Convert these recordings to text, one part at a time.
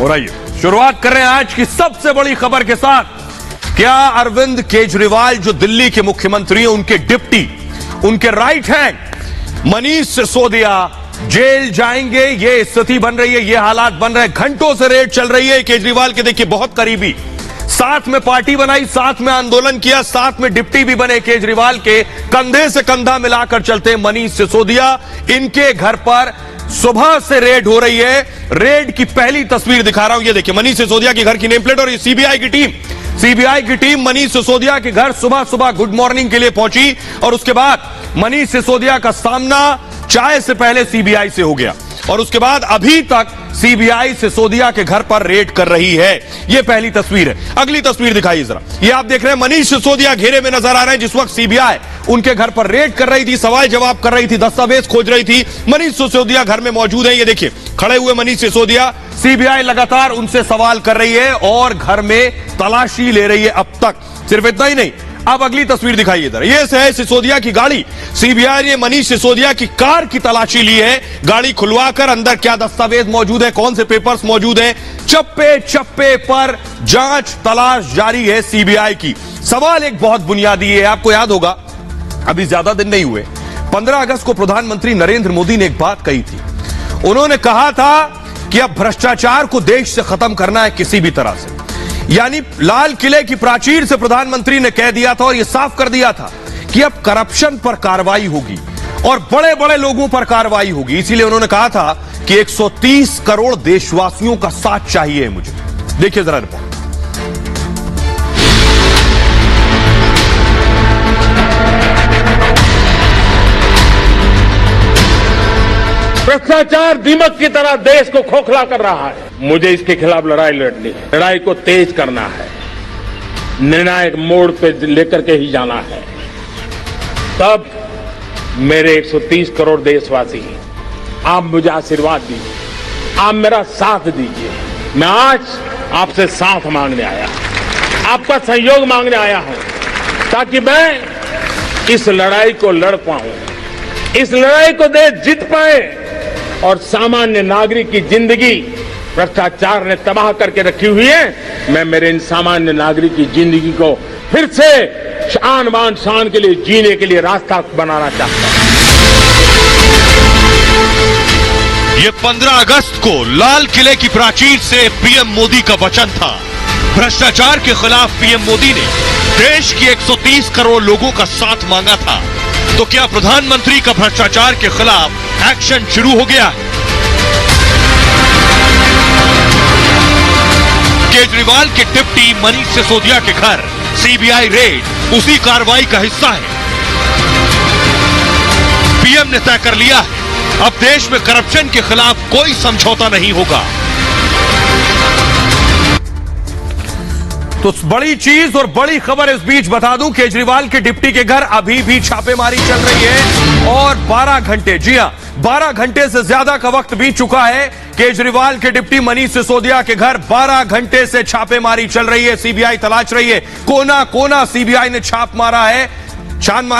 और आइए शुरुआत कर रहे हैं आज की सबसे बड़ी खबर के साथ। क्या अरविंद केजरीवाल जो दिल्ली के मुख्यमंत्री हैं, उनके डिप्टी, उनके right hand Manish Sisodia jail जाएंगे? ये स्थिति बन रही है, ये हालात बन रहे हैं। घंटों से रेड चल रही है केजरीवाल के, देखिए बहुत करीबी, साथ में पार्टी बनाई, साथ में आंदोलन किया, साथ में डिप्टी भी बने केजरीवाल के, कंधे से कंधा मिलाकर चलते मनीष सिसोदिया। इनके घर पर सुबह से रेड हो रही है। रेड की पहली तस्वीर दिखा रहा हूं, ये देखिए मनीष सिसोदिया के घर की नेम प्लेट और ये सीबीआई की टीम मनीष सिसोदिया के घर सुबह सुबह गुड मॉर्निंग के लिए पहुंची और उसके बाद मनीष सिसोदिया का सामना चाय से पहले सीबीआई से हो गया और उसके बाद अभी तक सीबीआई सिसोदिया के घर पर रेड कर रही है। यह पहली तस्वीर है। अगली तस्वीर दिखाइए जरा, ये आप देख रहे हैं मनीष सिसोदिया घेरे में नजर आ रहे हैं जिस वक्त सीबीआई उनके घर पर रेड कर रही थी, सवाल जवाब कर रही थी, दस्तावेज खोज रही थी। मनीष सिसोदिया घर में मौजूद है, ये देखिए खड़े हुए मनीष सिसोदिया। सीबीआई लगातार उनसे सवाल कर रही है और घर में तलाशी ले रही है अब तक। सिर्फ इतना ही नहीं, अब अगली तस्वीर दिखाइए जरा, ये है सिसोदिया की गाड़ी। सीबीआई ने मनीष सिसोदिया की कार की तलाशी ली है, गाड़ी खुलवाकर अंदर क्या दस्तावेज मौजूद है, कौन से पेपर्स मौजूद हैं, चप्पे चप्पे पर जांच तलाश जारी है सीबीआई की। सवाल एक बहुत बुनियादी है, आपको याद होगा अभी ज्यादा दिन नहीं हुए, 15 अगस्त को प्रधानमंत्री नरेंद्र मोदी ने एक बात कही थी। उन्होंने कहा था कि अब भ्रष्टाचार को देश से खत्म करना है किसी भी तरह से। यानी लाल किले की प्राचीर से प्रधानमंत्री ने कह दिया था और यह साफ कर दिया था कि अब करप्शन पर कार्रवाई होगी और बड़े बड़े लोगों पर कार्रवाई होगी। इसीलिए उन्होंने कहा था कि 130 करोड़ देशवासियों का साथ चाहिए मुझे। देखिए जरा रिपोर्ट। भ्रष्टाचार दीमक की तरह देश को खोखला कर रहा है। मुझे इसके खिलाफ लड़ाई लड़नी है, लड़ाई को तेज करना है, निर्णायक मोड़ पे लेकर के ही जाना है। तब मेरे 130 करोड़ देशवासी, आप मुझे आशीर्वाद दीजिए, आप मेरा साथ दीजिए। मैं आज आपसे साथ मांगने आया, आपका सहयोग मांगने आया हूं ताकि मैं इस लड़ाई को लड़ पाऊं, इस लड़ाई को देश जीत पाए और सामान्य नागरिक की जिंदगी भ्रष्टाचार ने तबाह करके रखी हुई है। मैं मेरे इन सामान्य नागरिक की जिंदगी को फिर से शान बान शान के लिए जीने के लिए रास्ता बनाना चाहता हूं। ये 15 अगस्त को लाल किले की प्राचीर से पीएम मोदी का वचन था। भ्रष्टाचार के खिलाफ पीएम मोदी ने देश की 130 करोड़ लोगों का साथ मांगा था। तो क्या प्रधानमंत्री का भ्रष्टाचार के खिलाफ एक्शन शुरू हो गया है? केजरीवाल के डिप्टी मनीष सिसोदिया के घर सीबीआई रेड उसी कार्रवाई का हिस्सा है। पीएम ने तय कर लिया है, अब देश में करप्शन के खिलाफ कोई समझौता नहीं होगा। तो बड़ी चीज और बड़ी खबर इस बीच बता दूं, केजरीवाल के डिप्टी के घर अभी भी छापेमारी चल रही है और 12 घंटे, जी हां 12 घंटे से ज्यादा का वक्त बीत चुका है। केजरीवाल के डिप्टी मनीष सिसोदिया के घर 12 घंटे से छापेमारी चल रही है, सीबीआई तलाश रही है। कोना कोना सीबीआई ने छान मारा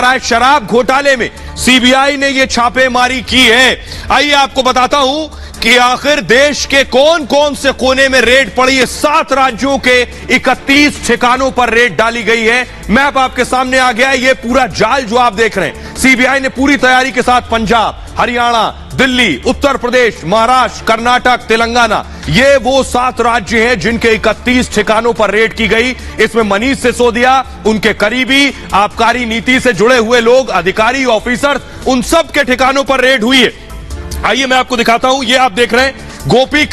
है। शराब घोटाले में सीबीआई ने यह छापेमारी की है। आइए आपको बताता हूं कि आखिर देश के कौन कौन से कोने में रेड पड़ी है। 7 राज्यों के 31 ठिकानों पर रेड डाली गई है। मैप आपके सामने आ गया है। यह पूरा जाल जो आप देख रहे हैं, सीबीआई ने पूरी तैयारी के साथ पंजाब, हरियाणा, दिल्ली, उत्तर प्रदेश, महाराष्ट्र, कर्नाटक, तेलंगाना, ये वो 7 राज्य हैं जिनके 31 ठिकानों पर रेड की गई। इसमें मनीष सिसोदिया, उनके करीबी, आबकारी नीति से जुड़े हुए लोग, अधिकारी, ऑफिसर, उन सब के ठिकानों पर रेड हुई है। आइए मैं आपको दिखाता हूं, ये आप देख रहे हैं गोपी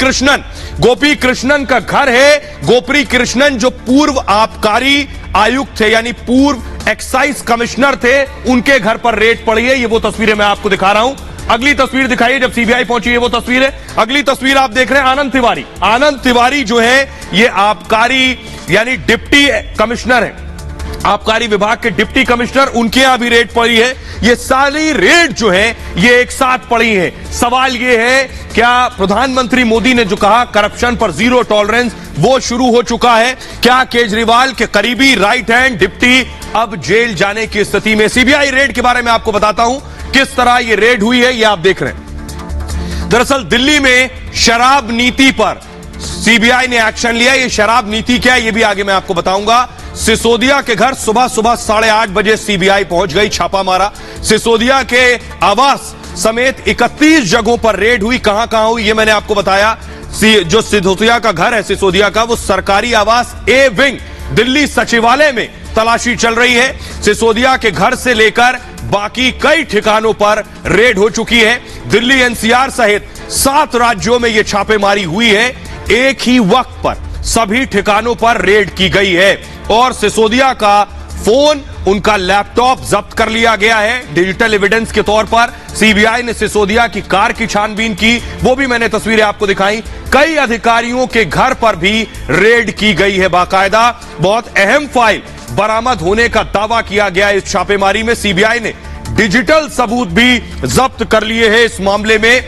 कृष्णन का घर है। गोपी कृष्णन जो पूर्व आबकारी आयुक्त थे, यानी पूर्व एक्साइज कमिश्नर थे, उनके घर पर रेड पड़ी है। ये वो तस्वीरें मैं आपको दिखा रहा हूं। अगली तस्वीर दिखाइए, जब सीबीआई पहुंची है वो तस्वीर है। अगली तस्वीर आप देख रहे हैं आनंद तिवारी जो है ये आबकारी यानी डिप्टी कमिश्नर है, आबकारी विभाग के डिप्टी कमिश्नर, उनके यहां भी रेड पड़ी है। ये सारी रेड जो है ये एक साथ पड़ी है। सवाल ये है, क्या प्रधानमंत्री मोदी ने जो कहा करप्शन पर जीरो टॉलरेंस, वो शुरू हो चुका है? क्या केजरीवाल के करीबी राइट हैंड डिप्टी अब जेल जाने की स्थिति में? सीबीआई रेड के बारे में आपको बताता हूं किस तरह ये रेड हुई है, ये आप देख रहे हैं। दरअसल दिल्ली में शराब नीति पर सीबीआई ने एक्शन लिया। ये शराब नीति क्या है ये भी आगे मैं आपको बताऊंगा। सिसोदिया के घर सुबह 8:30 बजे सीबीआई पहुंच गई, छापा मारा। सिसोदिया के आवास समेत 31 जगहों पर रेड हुई। कहां कहां हुई ये मैंने आपको बताया। जो सिसोदिया का घर है, सिसोदिया का, वो सरकारी आवास ए विंग दिल्ली सचिवालय में तलाशी चल रही है। सिसोदिया के घर से लेकर बाकी कई ठिकानों पर रेड हो चुकी है। दिल्ली एनसीआर सहित 7 राज्यों में यह छापेमारी हुई है। एक ही वक्त पर सभी ठिकानों पर रेड की गई है और सिसोदिया का फोन, उनका लैपटॉप जब्त कर लिया गया है डिजिटल एविडेंस के तौर पर। सीबीआई ने सिसोदिया की कार की छानबीन की, वो भी मैंने तस्वीरें आपको दिखाई। कई अधिकारियों के घर पर भी रेड की गई है बाकायदा। बहुत अहम फाइल बरामद होने का दावा किया गया इस छापेमारी में। सीबीआई ने डिजिटल सबूत भी जब्त कर लिए हैं इस मामले में।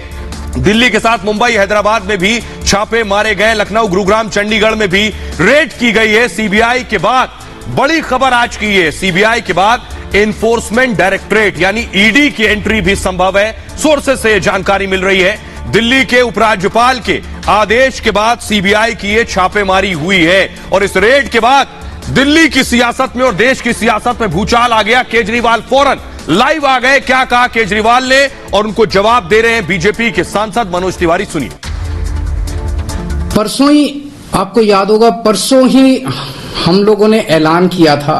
दिल्ली के साथ मुंबई, हैदराबाद में भी छापे मारे गए। लखनऊ, गुरुग्राम, चंडीगढ़ में भी रेड की गई है। सीबीआई के बाद बड़ी खबर आज की है, सीबीआई के बाद एनफोर्समेंट डायरेक्टरेट यानी ईडी की एंट्री भी संभव है। सोर्सेस से जानकारी मिल रही है। दिल्ली के उपराज्यपाल के आदेश के बाद सीबीआई की यह छापेमारी हुई है और इस रेड के बाद दिल्ली की सियासत में और देश की सियासत में भूचाल आ गया। केजरीवाल फौरन लाइव आ गए। क्या कहा केजरीवाल ने और उनको जवाब दे रहे हैं बीजेपी के सांसद मनोज तिवारी, सुनिए। परसों ही आपको याद होगा, परसों ही हम लोगों ने ऐलान किया था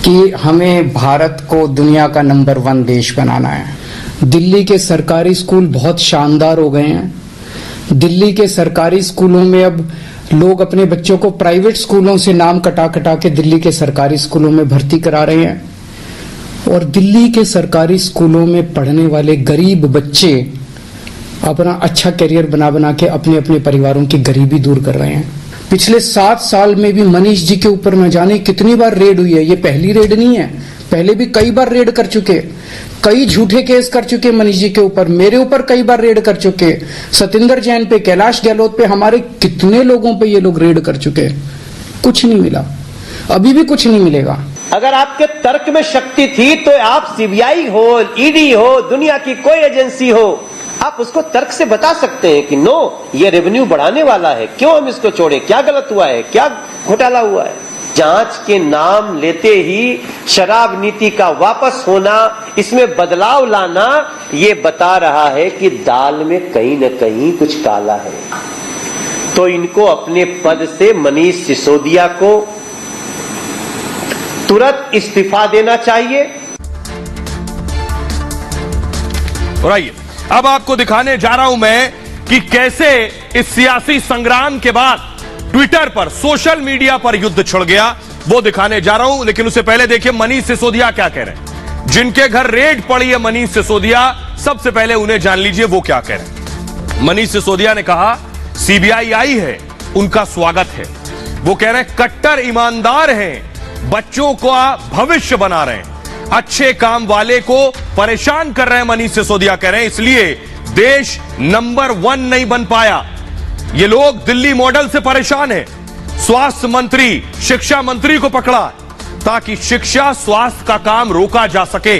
कि हमें भारत को दुनिया का नंबर 1 देश बनाना है। दिल्ली के सरकारी स्कूल बहुत शानदार हो गए हैं। दिल्ली के सरकारी स्कूलों में अब लोग अपने बच्चों को प्राइवेट स्कूलों से नाम कटा कटा के दिल्ली के सरकारी स्कूलों में भर्ती करा रहे हैं और दिल्ली के सरकारी स्कूलों में पढ़ने वाले गरीब बच्चे अपना अच्छा करियर बना बना के अपने अपने परिवारों की गरीबी दूर कर रहे हैं। पिछले 7 साल में भी मनीष जी के ऊपर न जाने कितनी बार रेड हुई है। ये पहली रेड नहीं है, पहले भी कई बार रेड कर चुके, कई झूठे केस कर चुके मनीष जी के ऊपर, मेरे ऊपर कई बार रेड कर चुके, सतिंदर जैन पे, कैलाश गहलोत पे, हमारे कितने लोगों पे ये लोग रेड कर चुके। कुछ नहीं मिला, अभी भी कुछ नहीं मिलेगा। अगर आपके तर्क में शक्ति थी तो आप सीबीआई हो, ईडी हो, दुनिया की कोई एजेंसी हो, आप उसको तर्क से बता सकते हैं कि नो, ये रेवेन्यू बढ़ाने वाला है, क्यों हम इसको छोड़े, क्या गलत हुआ है, क्या घोटाला हुआ है। जांच के नाम लेते ही शराब नीति का वापस होना, इसमें बदलाव लाना, ये बता रहा है कि दाल में कहीं न कहीं कुछ काला है। तो इनको अपने पद से मनीष सिसोदिया को तुरंत इस्तीफा देना चाहिए। और आइए अब आपको दिखाने जा रहा हूं मैं कि कैसे इस सियासी संग्राम के बाद ट्विटर पर, सोशल मीडिया पर युद्ध छिड़ गया, वो दिखाने जा रहा हूं। लेकिन उससे पहले देखिए मनीष सिसोदिया क्या कह रहे हैं। जिनके घर रेड पड़ी है मनीष सिसोदिया, सबसे पहले उन्हें जान लीजिए वो क्या कह रहे हैं। मनीष सिसोदिया ने कहा सीबीआई आई है, उनका स्वागत है। वो कह रहे हैं कट्टर ईमानदार हैं, बच्चों का भविष्य बना रहे हैं, अच्छे काम वाले को परेशान कर रहे हैं। मनीष सिसोदिया कह रहे हैं इसलिए देश नंबर 1 नहीं बन पाया। ये लोग दिल्ली मॉडल से परेशान हैं। स्वास्थ्य मंत्री, शिक्षा मंत्री को पकड़ा ताकि शिक्षा, स्वास्थ्य का काम रोका जा सके।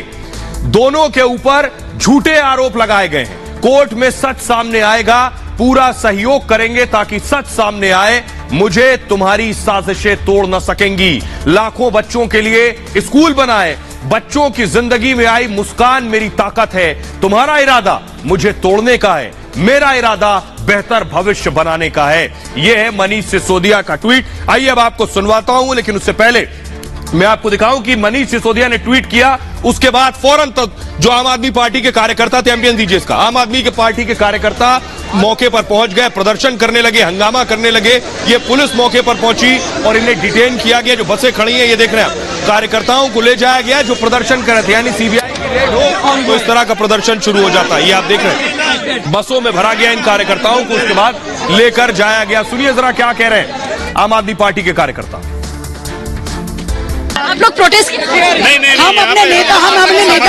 दोनों के ऊपर झूठे आरोप लगाए गए हैं। कोर्ट में सच सामने आएगा, पूरा सहयोग करेंगे ताकि सच सामने आए। मुझे तुम्हारी साजिशें तोड़ न सकेंगी। लाखों बच्चों के लिए स्कूल बनाए, बच्चों की जिंदगी में आई मुस्कान मेरी ताकत है। तुम्हारा इरादा मुझे तोड़ने का है, मेरा इरादा बेहतर भविष्य बनाने का है। यह है मनीष सिसोदिया का ट्वीट। आइए अब आपको सुनवाता हूं, लेकिन उससे पहले मैं आपको दिखाऊं कि मनीष सिसोदिया ने ट्वीट किया, उसके बाद फौरन तो जो आम आदमी पार्टी के कार्यकर्ता थे, एमपीएन दीजिए इसका, आम आदमी के पार्टी के कार्यकर्ता मौके पर पहुंच गए, प्रदर्शन करने लगे, हंगामा करने लगे। ये पुलिस मौके पर पहुंची और इन्हें डिटेन किया गया। जो बसें खड़ी हैं ये देख रहे हैं आप, कार्यकर्ताओं को ले जाया गया जो प्रदर्शन कर रहे थे। यानी सीबीआई की रेड हो तो इस तरह का प्रदर्शन शुरू हो जाता है। ये आप देख रहे हैं, बसों में भरा गया इन कार्यकर्ताओं को, उसके बाद लेकर जाया गया। सुनिए जरा क्या कह रहे हैं आम आदमी पार्टी के कार्यकर्ता। आप लोग प्रोटेस्ट नहीं, हम अपने नेता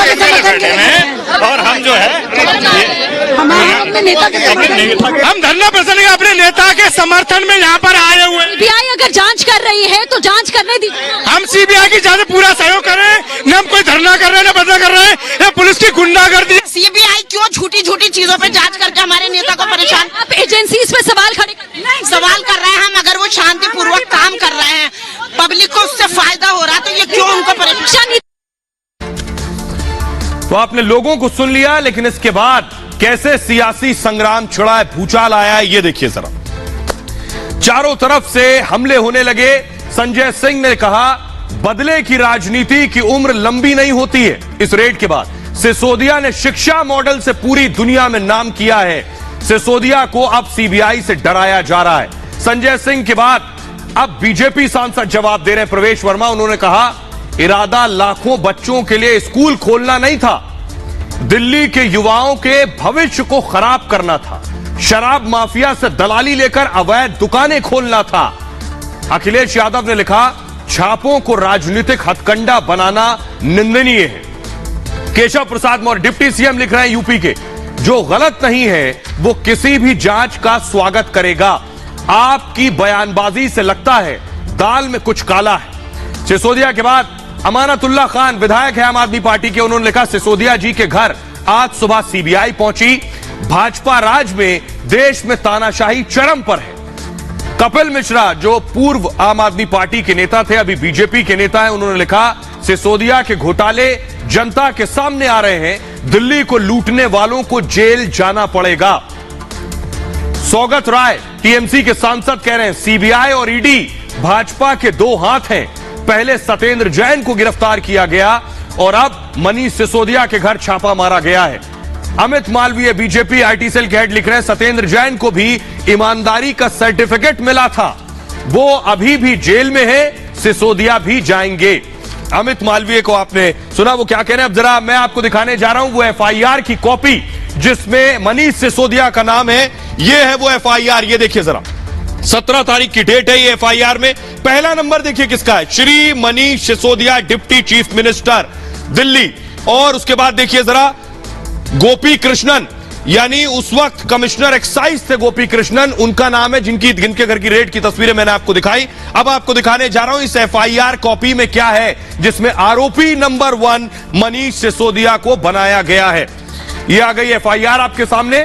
के समर्थन हैं और हम जो है हम अपने नेता के समर्थन, हम धरना प्रदर्शन अपने नेता के समर्थन में यहाँ पर आए हुए हैं। सीबीआई अगर जांच कर रही है तो जांच करने दीजिए। हम सीबीआई की जांच पूरा सहयोग कर रहे हैं। न हम कोई धरना कर रहे हैं, न बदला कर रहे हैं। ये पुलिस की गुंडागर्दी। सीबीआई क्यों झूठी झूठी चीजों पे जांच करके हमारे नेता को परेशान? आप एजेंसीज पे सवाल खड़े करते हैं। मालिक को उससे फायदा हो रहा, तो ये क्यों उनको परेशानी। तो आपने लोगों को सुन लिया, लेकिन इसके बाद कैसे सियासी संग्राम छिड़ा है, भूचाल आया है, ये देखिए जरा। चारों तरफ से हमले होने लगे। संजय सिंह ने कहा बदले की राजनीति की उम्र लंबी नहीं होती है। इस रेड के बाद सिसोदिया ने शिक्षा मॉडल से पूरी दुनिया में नाम किया है। सिसोदिया को अब सीबीआई से डराया जा रहा है। संजय सिंह के बाद अब बीजेपी सांसद जवाब दे रहे हैं, प्रवेश वर्मा। उन्होंने कहा इरादा लाखों बच्चों के लिए स्कूल खोलना नहीं था, दिल्ली के युवाओं के भविष्य को खराब करना था, शराब माफिया से दलाली लेकर अवैध दुकानें खोलना था। अखिलेश यादव ने लिखा छापों को राजनीतिक हथकंडा बनाना निंदनीय है। केशव प्रसाद मौर्य डिप्टी सीएम लिख रहे हैं यूपी के, जो गलत नहीं है वो किसी भी जांच का स्वागत करेगा। आपकी बयानबाजी से लगता है दाल में कुछ काला है। सिसोदिया के बाद अमानतुल्लाह खान विधायक है आम आदमी पार्टी के, उन्होंने लिखा सिसोदिया जी के घर आज सुबह सीबीआई पहुंची। भाजपा राज में देश में तानाशाही चरम पर है। कपिल मिश्रा जो पूर्व आम आदमी पार्टी के नेता थे, अभी बीजेपी के नेता हैं, उन्होंने लिखा सिसोदिया के घोटाले जनता के सामने आ रहे हैं, दिल्ली को लूटने वालों को जेल जाना पड़ेगा। सौगत राय टीएमसी के सांसद कह रहे हैं सीबीआई और ईडी भाजपा के दो हाथ हैं। पहले सत्येंद्र जैन को गिरफ्तार किया गया और अब मनीष सिसोदिया के घर छापा मारा गया है। Amit Malviya BJP IT cell के हेड लिख रहे हैं सत्येंद्र जैन को भी ईमानदारी का सर्टिफिकेट मिला था, वो अभी भी जेल में है, सिसोदिया भी जाएंगे। अमित मालवीय को आपने सुना, वो क्या कह रहे हैं। अब जरा मैं आपको दिखाने जा रहा हूं वो एफआईआर की कॉपी जिसमें मनीष सिसोदिया का नाम है। ये है वो एफआईआर, ये देखिए जरा, 17 तारीख की डेट है ये एफआईआर में। पहला नंबर देखिए किसका है, Shri Manish Sisodia deputy chief minister Delhi. और उसके बाद देखिए जरा गोपी कृष्णन, यानी उस वक्त कमिश्नर एक्साइज थे गोपी कृष्णन, उनका नाम है, जिनके घर की रेड की तस्वीरें मैंने आपको दिखाई। अब आपको दिखाने जा रहा हूं इस एफआईआर कॉपी में क्या है, जिसमें आरोपी नंबर 1 मनीष सिसोदिया को बनाया गया है। यह आ गई एफआईआर आपके सामने।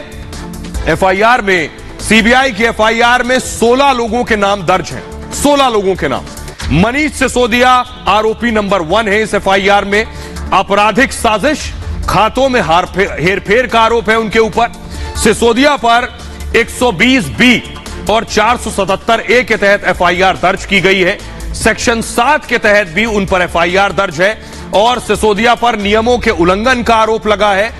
एफआईआर में, सीबीआई की एफआईआर में 16 लोगों के नाम दर्ज हैं, 16 लोगों के नाम। मनीष सिसोदिया आरोपी नंबर 1 है इस एफआईआर में। आपराधिक साजिश, खातों में हेरफेर का आरोप है उनके ऊपर। सिसोदिया पर 120 बी और 477 ए के तहत एफआईआर दर्ज की गई है। सेक्शन 7 के तहत भी उन पर एफआईआर दर्ज है और सिसोदिया पर नियमों के उल्लंघन का आरोप लगा है।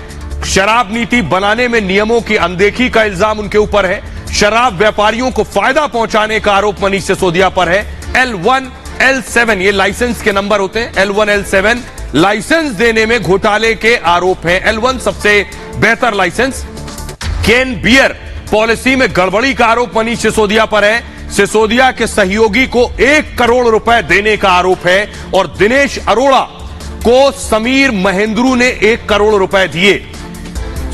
शराब नीति बनाने में नियमों की अनदेखी का इल्जाम उनके ऊपर है। शराब व्यापारियों को फायदा पहुंचाने का आरोप मनीष सिसोदिया पर है। L1, L7 ये लाइसेंस के नंबर होते हैं। L1, L7 लाइसेंस देने में घोटाले के आरोप है। L1 सबसे बेहतर लाइसेंस। केन बियर पॉलिसी में गड़बड़ी का आरोप मनीष सिसोदिया पर है। सिसोदिया के सहयोगी को 1 करोड़ रुपए देने का आरोप है और दिनेश अरोड़ा को समीर महेंद्रू ने 1 करोड़ रुपए दिए।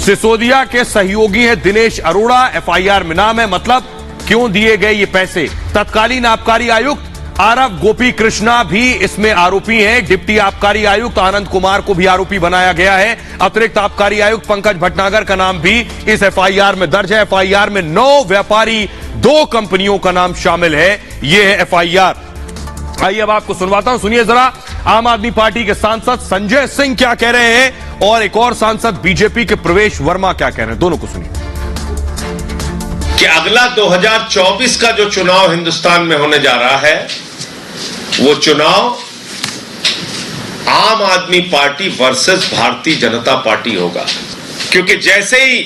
सिसोदिया के सहयोगी है दिनेश अरोड़ा, एफआईआर में नाम है, मतलब क्यों दिए गए ये पैसे। तत्कालीन आबकारी आयुक्त आरव गोपी कृष्णा भी इसमें आरोपी हैं। डिप्टी आबकारी आयुक्त आनंद कुमार को भी आरोपी बनाया गया है। अतिरिक्त आबकारी आयुक्त पंकज भटनागर का नाम भी इस एफआईआर में दर्ज है। एफआईआर में 9 व्यापारी, 2 कंपनियों का नाम शामिल है। यह है एफआईआर। आइए अब आपको सुनवाता हूं, सुनिए जरा आम आदमी पार्टी के सांसद संजय सिंह क्या कह रहे हैं और एक और सांसद बीजेपी के प्रवेश वर्मा क्या कह रहे हैं, दोनों को सुनिए। कि अगला 2024 का जो चुनाव हिंदुस्तान में होने जा रहा है वो चुनाव आम आदमी party versus Bharatiya Janata party होगा। क्योंकि जैसे ही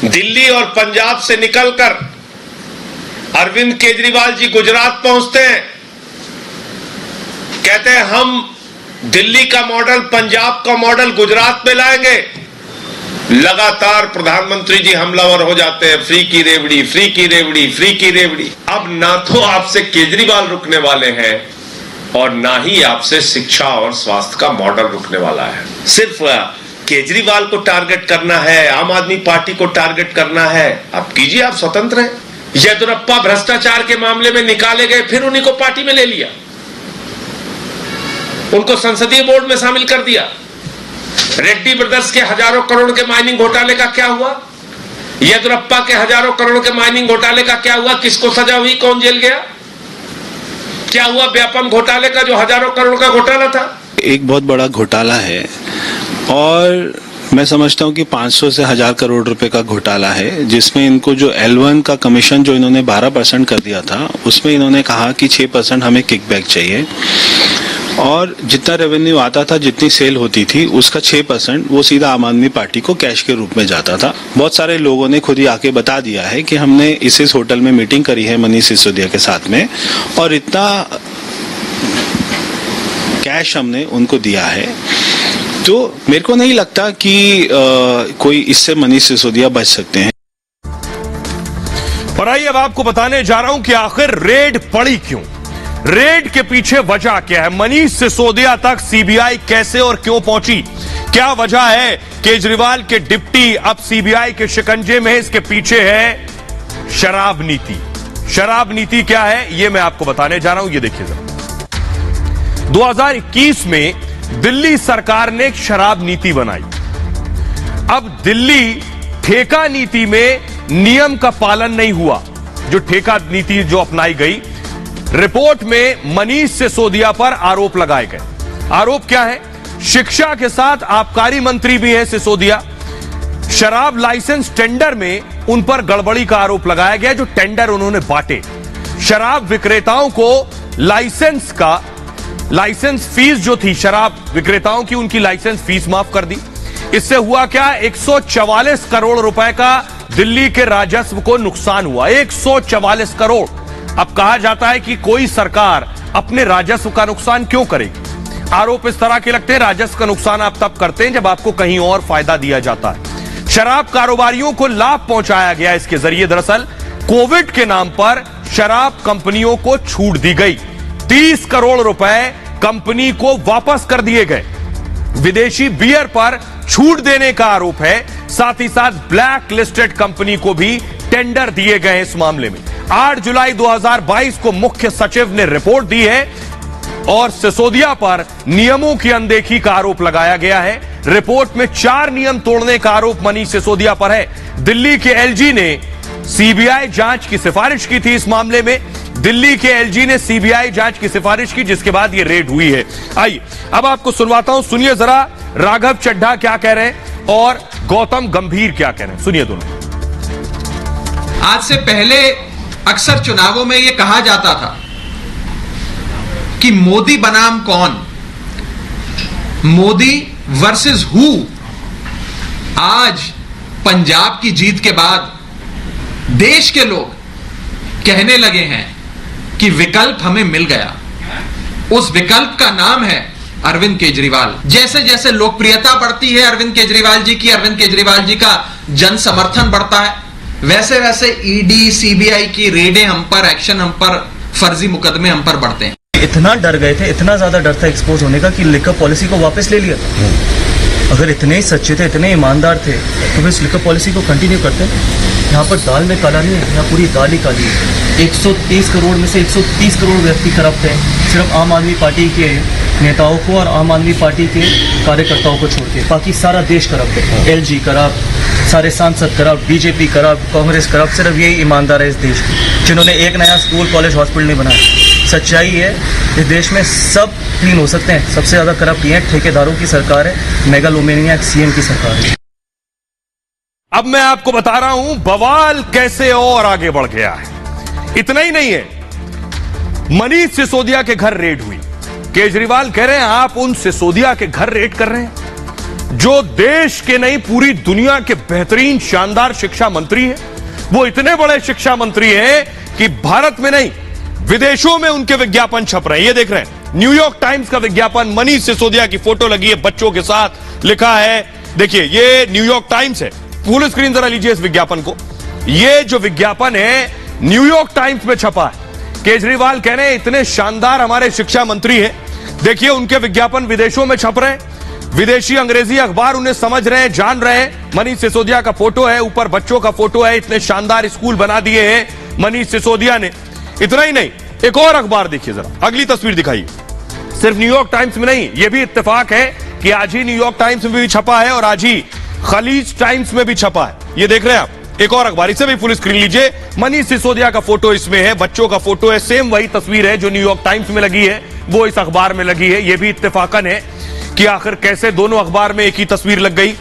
दिल्ली और पंजाब से निकलकर अरविंद केजरीवाल जी गुजरात पहुंचते हैं, कहते हैं हम दिल्ली का मॉडल, पंजाब का मॉडल गुजरात में लाएंगे, लगातार प्रधानमंत्री जी हमलावर हो जाते हैं। फ्री की रेवड़ी, फ्री की रेवड़ी, फ्री की रेवड़ी। अब ना तो आपसे केजरीवाल रुकने वाले हैं और ना ही आपसे शिक्षा और स्वास्थ्य का मॉडल रुकने वाला है। सिर्फ केजरीवाल को टारगेट करना है, आम आदमी पार्टी को टारगेट करना है, आप कीजिए, आप स्वतंत्र हैं। येदियुरप्पा भ्रष्टाचार के मामले में निकाले गए, फिर उन्हीं को पार्टी में ले लिया, उनको संसदीय बोर्ड में शामिल कर दिया। रेड्डी ब्रदर्स के हजारों करोड़ के माइनिंग घोटाले का क्या हुआ? येदियुरप्पा के हजारों करोड़ के माइनिंग घोटाले का क्या हुआ? किसको सजा हुई, कौन जेल गया? क्या हुआ व्यापम घोटाले का, जो हजारों करोड़ का घोटाला था? एक बहुत बड़ा घोटाला है और मैं समझता हूं कि 500 से 1000 करोड़ रुपए का घोटाला है, जिसमें इनको जो L1 का कमीशन जो इन्होंने 12% कर दिया था, उसमें इन्होंने कहा कि 6% हमें किकबैक चाहिए और जितना रेवेन्यू आता था, जितनी सेल होती थी, उसका 6% वो सीधा आम आदमी पार्टी को कैश के रूप में जाता था। बहुत सारे लोगों ने खुद ही आके बता दिया है कि हमने इस होटल में मीटिंग करी है मनीष सिसोदिया के साथ में और इतना कैश हमने उनको दिया है। तो मेरे को नहीं लगता कि कोई इससे मनीष सिसोदिया बच सकते हैं। और आइए अब आपको बताने जा रहा हूं कि आखिर रेड पड़ी क्यों, रेड के पीछे वजह क्या है, मनीष सिसोदिया तक सीबीआई कैसे और क्यों पहुंची, क्या वजह है केजरीवाल के डिप्टी अब सीबीआई के शिकंजे में है, इसके पीछे है शराब नीति। शराब नीति क्या है ये मैं आपको बताने जा रहा हूं, ये देखिए जरा। 2021 में दिल्ली सरकार ने एक शराब नीति बनाई। अब दिल्ली ठेका नीति में नियम का पालन नहीं हुआ, जो ठेका नीति जो अपनाई गई, रिपोर्ट में मनीष सिसोदिया पर आरोप लगाए गए। आरोप क्या है? शिक्षा के साथ आबकारी मंत्री भी है सिसोदिया। शराब लाइसेंस टेंडर में उन पर गड़बड़ी का आरोप लगाया गया, जो टेंडर उन्होंने बांटे। शराब विक्रेताओं को लाइसेंस फीस जो थी शराब विक्रेताओं की, उनकी लाइसेंस फीस माफ कर दी। इससे हुआ क्या? 144 करोड़ रुपए का दिल्ली के राजस्व को नुकसान हुआ। 144 करोड़। अब कहा जाता है कि कोई सरकार अपने राजस्व का नुकसान क्यों करेगी? आरोप इस तरह के लगते हैं, राजस्व का नुकसान आप तब करते हैं जब आपको कहीं और फायदा दिया जाता है। शराब कारोबारियों को लाभ पहुंचाया गया इसके जरिए। दरअसल कोविड के नाम पर शराब कंपनियों को छूट दी गई। 30 करोड़ रुपए कंपनी को वापस कर दिए गए। विदेशी बियर पर छूट देने का आरोप है। साथ ही साथ ब्लैक लिस्टेड कंपनी को भी टेंडर दिए गए इस मामले में। 8 जुलाई 2022 को मुख्य सचिव ने रिपोर्ट दी है और सिसोदिया पर नियमों की अनदेखी का आरोप लगाया गया है। रिपोर्ट में 4 नियम तोड़ने का आरोप मनीष सिसोदिया पर है। दिल्ली के एलजी ने सीबीआई जांच की सिफारिश की थी इस मामले में। दिल्ली के एलजी ने सीबीआई जांच की सिफारिश की, जिसके बाद यह रेड हुई है। आइए अब आपको सुनवाता हूं, सुनिए जरा राघव चड्ढा क्या कह रहे हैं और गौतम गंभीर क्या कह रहे हैं, सुनिए दोनों। आज से पहले अक्सर चुनावों में यह कहा जाता था कि मोदी बनाम कौन, मोदी वर्सेस हु। आज पंजाब की जीत के बाद देश के लोग कहने लगे हैं कि विकल्प हमें मिल गया। उस विकल्प का नाम है अरविंद केजरीवाल। जैसे जैसे लोकप्रियता बढ़ती है अरविंद केजरीवाल जी की, अरविंद केजरीवाल जी का जन समर्थन बढ़ता है, वैसे वैसे ईडी सीबीआई की रेडें हम पर, एक्शन हम पर, फर्जी मुकदमे हम पर बढ़ते हैं। इतना डर गए थे, इतना ज्यादा डर था एक्सपोज होने का कि लिकर पॉलिसी को वापस ले लिया था। अगर इतने ही सच्चे थे, इतने ईमानदार थे, तो फिर इस लिकर पॉलिसी को कंटिन्यू करते। यहाँ पर दाल में काला नहीं है, यहाँ पूरी दाल ही काली है। 130 करोड़ में से 130 करोड़ व्यक्ति करप्ट हैं, सिर्फ आम आदमी पार्टी के नेताओं को और आम आदमी पार्टी के कार्यकर्ताओं को छोड़ के बाकी सारा देश करप्ट है। एलजी करप्ट, सारे सांसद corrupt, BJP corrupt, Congress corrupt. सिर्फ यही ईमानदार है इस देश की, जिन्होंने एक नया स्कूल कॉलेज हॉस्पिटल नहीं बनाया। सच्चाई है इस देश में सब क्लीन हो सकते हैं, सबसे ज्यादा करप्ट ये है, ठेकेदारों की सरकार है, मेगालोमेनिया सीएम की सरकार है। अब मैं आपको बता रहा हूं बवाल कैसे और आगे बढ़ गया है। इतना ही नहीं है, मनीष सिसोदिया के घर रेड हुई। केजरीवाल कह रहे हैं आप उन सिसोदिया के घर रेड कर रहे हैं जो देश के नहीं पूरी दुनिया के बेहतरीन शानदार शिक्षा मंत्री हैं। वो इतने बड़े शिक्षा मंत्री हैं कि भारत में नहीं विदेशों में उनके विज्ञापन छप रहे हैं। ये देख रहे हैं न्यूयॉर्क टाइम्स का विज्ञापन, मनीष सिसोदिया की फोटो लगी है बच्चों के साथ, लिखा है, देखिए ये न्यूयॉर्क टाइम्स है। फुल स्क्रीन जरा लीजिए इस विज्ञापन को। ये जो विज्ञापन है न्यूयॉर्क टाइम्स में छपा है। केजरीवाल कह रहे हैं इतने शानदार हमारे शिक्षा मंत्री हैं, देखिए उनके विज्ञापन विदेशों में छप रहे हैं, विदेशी अंग्रेजी अखबार उन्हें समझ रहे हैं, जान रहे हैं। मनीष सिसोदिया का फोटो है, ऊपर बच्चों का फोटो है, इतने शानदार स्कूल बना दिए हैं मनीष सिसोदिया ने। इतना ही नहीं, एक और अखबार देखिए जरा, अगली तस्वीर दिखाइए। सिर्फ न्यूयॉर्क टाइम्स में नहीं, यह भी इत्तेफाक है कि आज ही न्यूयॉर्क टाइम्स में भी छपा है और आज ही खलीज टाइम्स में भी छपा है। ये देख रहे हैं आप, एक और अखबार, इसे भी फुल स्क्रीन लीजिए। मनीष सिसोदिया का फोटो इसमें है, बच्चों का फोटो है, सेम वही तस्वीर है जो न्यूयॉर्क टाइम्स में लगी है वो इस अखबार में लगी है। यह भी इत्तेफाकन है कि आखिर कैसे दोनों अखबार में एक ही तस्वीर लग गई।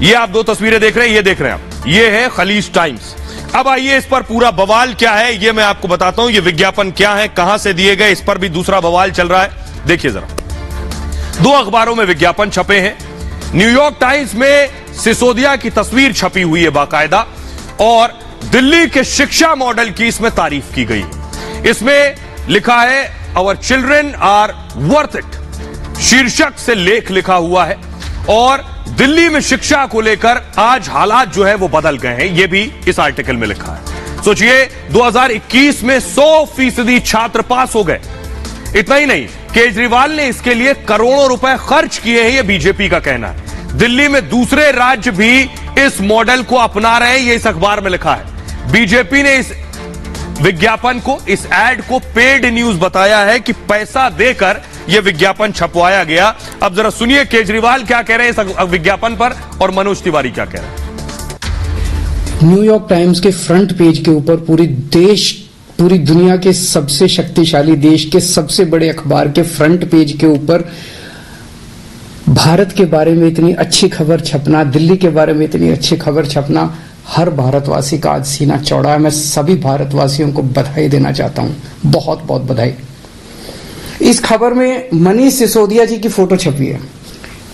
ये आप दो तस्वीरें देख रहे हैं, ये देख रहे हैं आप, ये है खलीज टाइम्स। अब आइए इस पर पूरा बवाल क्या है ये मैं आपको बताता हूं। ये विज्ञापन क्या है, कहां से दिए गए, इस पर भी दूसरा बवाल चल रहा है। देखिए जरा, दो अखबारों में विज्ञापन छपे हैं। न्यूयॉर्क टाइम्स में सिसोदिया की तस्वीर छपी हुई है बाकायदा, और दिल्ली के शिक्षा मॉडल की इसमें तारीफ की गई। इसमें लिखा है our children are worth it, शीर्षक से लेख लिखा हुआ है। और दिल्ली में शिक्षा को लेकर आज हालात जो है वो बदल गए हैं, यह भी इस आर्टिकल में लिखा है। सोचिए 2021 में 100% छात्र पास हो गए। इतना ही नहीं, केजरीवाल ने इसके लिए करोड़ों रुपए खर्च किए हैं, यह बीजेपी का कहना है। दिल्ली में दूसरे राज्य भी इस मॉडल को अपना रहे हैं, यह इस अखबार में लिखा है। बीजेपी ने इस विज्ञापन को, इस एड को पेड न्यूज बताया है कि पैसा देकर यह विज्ञापन छपवाया गया। अब जरा सुनिए केजरीवाल क्या कह रहे हैं इस विज्ञापन पर और मनोज तिवारी क्या कह रहे हैं। न्यूयॉर्क टाइम्स के फ्रंट पेज के ऊपर पूरी दुनिया के सबसे शक्तिशाली देश के सबसे बड़े अखबार के फ्रंट पेज के ऊपर भारत के बारे में इतनी अच्छी खबर छपना, दिल्ली के बारे में इतनी अच्छी खबर छपना, हर भारतवासी का आज सीना चौड़ा है। मैं सभी भारतवासियों को बधाई देना चाहता हूं, बहुत बहुत बधाई। इस खबर में मनीष सिसोदिया जी की फोटो छपी है।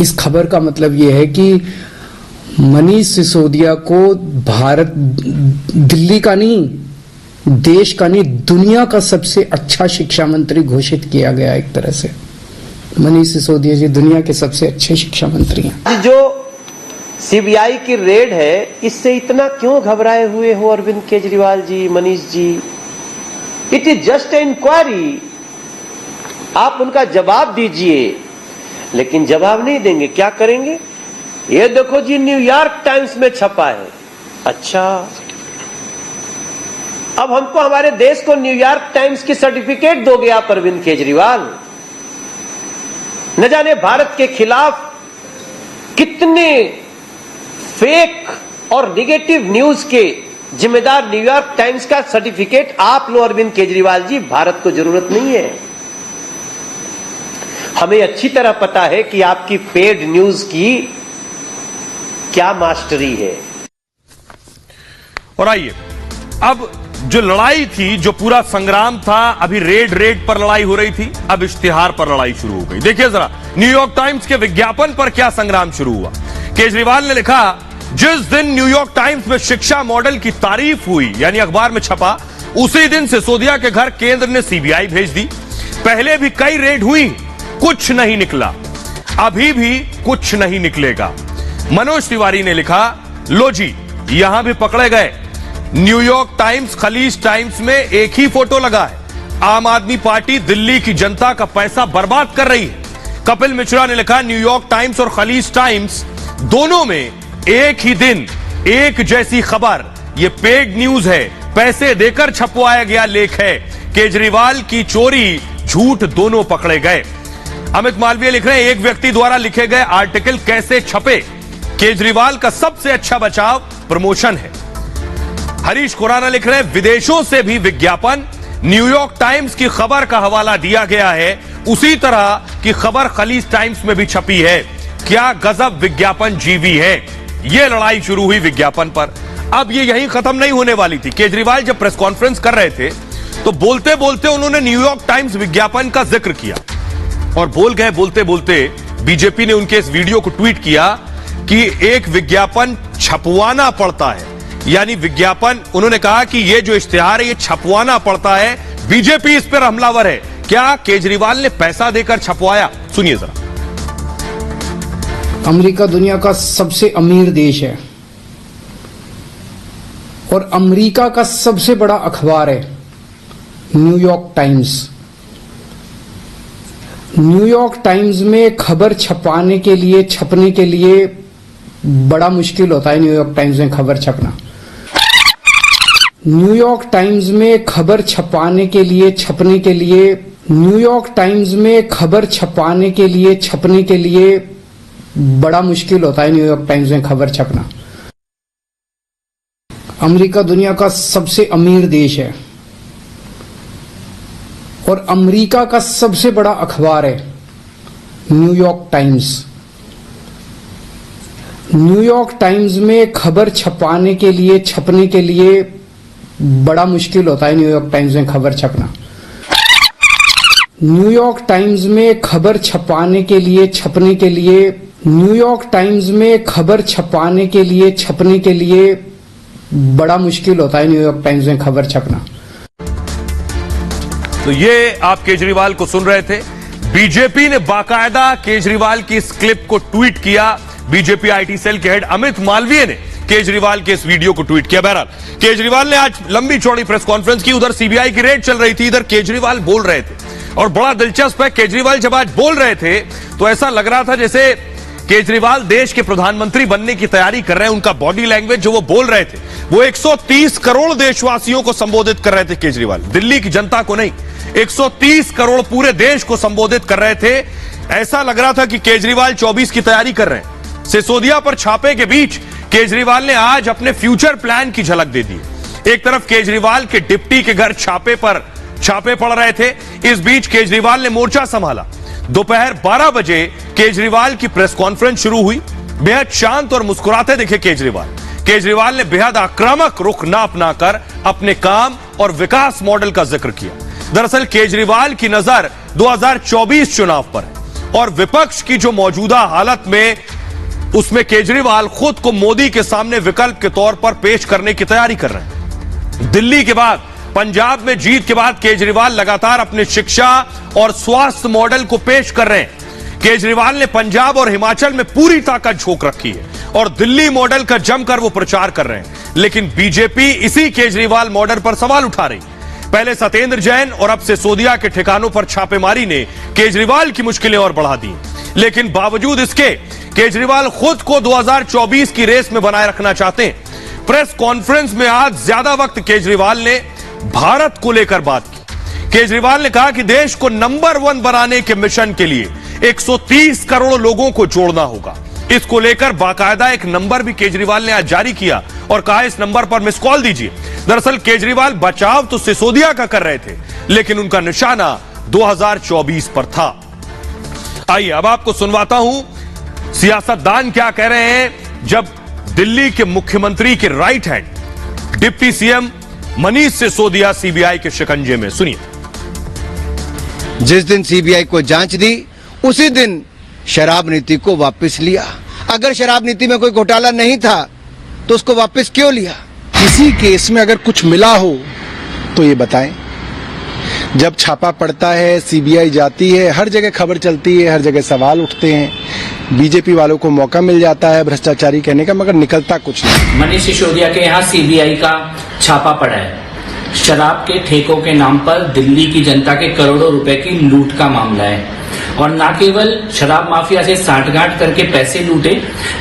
इस खबर का मतलब यह है कि मनीष सिसोदिया को भारत, दिल्ली का नहीं, देश का नहीं, दुनिया का सबसे अच्छा शिक्षा मंत्री घोषित किया गया। एक तरह से मनीष सिसोदिया जी दुनिया के सबसे अच्छे शिक्षा मंत्री हैं। जो सीबीआई की रेड है, इससे इतना क्यों घबराए हुए हो Arvind Kejriwal ji, Manish ji? It is just a inquiry, आप उनका जवाब दीजिए। लेकिन जवाब नहीं देंगे, क्या करेंगे? ये देखो जी, न्यूयॉर्क टाइम्स में छपा है। अच्छा, अब हमको, हमारे देश को न्यूयॉर्क टाइम्स की सर्टिफिकेट दोगे आप अरविंद केजरीवाल? न जाने भारत के खिलाफ कितने फेक और निगेटिव न्यूज के जिम्मेदार न्यूयॉर्क टाइम्स का सर्टिफिकेट आप लो अरविंद केजरीवाल जी। भारत को जरूरत नहीं है। हमें अच्छी तरह पता है कि आपकी पेड न्यूज की क्या मास्टरी है। और आइए, अब जो लड़ाई थी, जो पूरा संग्राम था, अभी रेड पर लड़ाई हो रही थी, अब इश्तिहार पर लड़ाई शुरू हो गई। देखिए जरा, न्यूयॉर्क टाइम्स के विज्ञापन पर क्या संग्राम शुरू हुआ। केजरीवाल ने लिखा, जिस दिन न्यूयॉर्क टाइम्स में शिक्षा मॉडल की तारीफ हुई, यानी अखबार में छपा, उसी दिन सिसोदिया के घर केंद्र ने सीबीआई भेज दी। पहले भी कई रेड हुई, कुछ नहीं निकला, अभी भी कुछ नहीं निकलेगा। मनोज तिवारी ने लिखा, लो जी यहां भी पकड़े गए। न्यूयॉर्क टाइम्स, खलीज टाइम्स में एक ही फोटो लगा है। आम आदमी पार्टी दिल्ली की जनता का पैसा बर्बाद कर रही है। कपिल मिश्रा ने लिखा, न्यूयॉर्क टाइम्स और खलीज टाइम्स दोनों में एक ही दिन एक जैसी खबर। यह पेड न्यूज है, पैसे देकर छपवाया गया लेख है। केजरीवाल की चोरी, झूठ दोनों पकड़े गए। अमित मालवीय लिख रहे हैं, एक व्यक्ति द्वारा लिखे गए आर्टिकल कैसे छपे, केजरीवाल का सबसे अच्छा बचाव प्रमोशन है। हरीश खुराना लिख रहे हैं, विदेशों से भी विज्ञापन, न्यूयॉर्क टाइम्स की खबर का हवाला दिया गया है, उसी तरह की खबर खलीज टाइम्स में भी छपी है। क्या गजब विज्ञापन जीवी है। यह लड़ाई शुरू हुई विज्ञापन पर। अब ये यहीं खत्म नहीं होने वाली थी। केजरीवाल जब प्रेस कॉन्फ्रेंस कर रहे थे तो बोलते बोलते उन्होंने न्यूयॉर्क टाइम्स विज्ञापन का जिक्र किया और बोल गए, बोलते बोलते बीजेपी ने उनके इस वीडियो को ट्वीट किया कि एक विज्ञापन छपवाना पड़ता है, यानी विज्ञापन, उन्होंने कहा कि ये जो इश्तिहार है ये छपवाना पड़ता है, बीजेपी इस पर हमलावर है। क्या केजरीवाल ने पैसा देकर छपवाया? सुनिए जरा। अमेरिका दुनिया का सबसे अमीर देश है और अमेरिका का सबसे बड़ा अखबार है न्यूयॉर्क टाइम्स। न्यूयॉर्क टाइम्स में खबर छपने के लिए बड़ा मुश्किल होता है। न्यूयॉर्क टाइम्स में खबर छपना, न्यूयॉर्क टाइम्स में खबर छपने के लिए न्यूयॉर्क टाइम्स में खबर छपने के लिए बड़ा मुश्किल होता है। न्यूयॉर्क टाइम्स में खबर छपना, अमेरिका दुनिया का सबसे अमीर देश है और अमेरिका का सबसे बड़ा अखबार है न्यूयॉर्क टाइम्स। न्यूयॉर्क टाइम्स में खबर छपने के लिए बड़ा मुश्किल होता है न्यूयॉर्क टाइम्स में खबर छपना। न्यूयॉर्क टाइम्स में खबर छपने के लिए बड़ा मुश्किल होता है न्यूयॉर्क टाइम्स में खबर छपना। तो ये आप केजरीवाल को सुन रहे थे। बीजेपी ने बाकायदा केजरीवाल की इस क्लिप को ट्वीट किया। बीजेपी आईटी सेल के हेड अमित मालवीय ने केजरीवाल के इस वीडियो को ट्वीट किया। बहरहाल केजरीवाल ने आज लंबी चौड़ी प्रेस कॉन्फ्रेंस की। उधर सीबीआई की रेड चल रही थी, इधर केजरीवाल बोल रहे थे और बड़ा दिलचस्प है, केजरीवाल जब आज बोल रहे थे तो ऐसा लग रहा था जैसे केजरीवाल देश के प्रधानमंत्री बनने की तैयारी कर रहे हैं। उनका बॉडी लैंग्वेज जो वो बोल रहे थे, वो 130 करोड़ देशवासियों को संबोधित कर रहे थे केजरीवाल, दिल्ली की जनता को नहीं, 130 करोड़ पूरे देश को संबोधित कर रहे थे। ऐसा लग रहा था कि केजरीवाल 24 की तैयारी कर रहे हैं। सिसोदिया पर छापे के बीच केजरीवाल ने आज अपने फ्यूचर प्लान की झलक दे दी। एक तरफ केजरीवाल के डिप्टी के घर छापे पड़ रहे थे, इस बीच केजरीवाल ने मोर्चा संभाला। दोपहर 12 बजे केजरीवाल की प्रेस कॉन्फ्रेंस शुरू हुई। बेहद शांत और मुस्कुराते दिखे केजरीवाल ने बेहद आक्रामक रुख न अपनाकर अपने काम और विकास मॉडल का जिक्र किया। दरअसल केजरीवाल की नजर 2024 चुनाव पर है और विपक्ष की जो मौजूदा हालत में उसमें केजरीवाल खुद को मोदी के सामने विकल्प के तौर पर पेश करने की तैयारी कर रहे हैं। दिल्ली के बाद पंजाब में जीत के बाद केजरीवाल लगातार अपने शिक्षा और स्वास्थ्य मॉडल को पेश कर रहे हैं। केजरीवाल ने पंजाब और हिमाचल में पूरी ताकत झोंक रखी है और दिल्ली मॉडल का जमकर वो प्रचार कर रहे हैं। लेकिन बीजेपी इसी केजरीवाल मॉडल पर सवाल उठा रही। पहले सत्येंद्र जैन और अब सिसोदिया के ठिकानों पर छापेमारी ने केजरीवाल की मुश्किलें और बढ़ा दी। लेकिन बावजूद इसके केजरीवाल खुद को 2024 की रेस में बनाए रखना चाहते हैं। प्रेस कॉन्फ्रेंस में आज ज्यादा वक्त केजरीवाल ने भारत को लेकर बात की। केजरीवाल ने कहा कि देश को नंबर 1 बनाने के मिशन के लिए 130 करोड़ लोगों को जोड़ना होगा। इसको लेकर बाकायदा एक नंबर भी केजरीवाल ने आज जारी किया और कहा इस नंबर पर मिस कॉल दीजिए। दरअसल केजरीवाल बचाव तो सिसोदिया का कर रहे थे, लेकिन उनका निशाना 2024 पर था। आइए अब आपको सुनवाता हूं सियासतदान क्या कह रहे हैं जब दिल्ली के मुख्यमंत्री के right hand deputy CM Manish Sisodia CBI के शिकंजे में। सुनिए। जिस दिन सीबीआई को जांच दी उसी दिन शराब नीति को वापस लिया। अगर शराब नीति में कोई घोटाला नहीं था तो उसको वापस क्यों लिया? किसी केस में अगर कुछ मिला हो तो ये बताएं। जब छापा पड़ता है, सीबीआई जाती है, हर जगह खबर चलती है, हर जगह सवाल उठते हैं। बीजेपी वालों को मौका मिल जाता है भ्रष्टाचारी कहने का, मगर निकलता कुछ नहीं। मनीष सिसोदिया के यहाँ सीबीआई का छापा पड़ा है। शराब के ठेकों के नाम पर दिल्ली की जनता के करोड़ों रुपए की लूट का मामला है और न केवल शराब माफिया से सांठगांठ करके पैसे लूटे,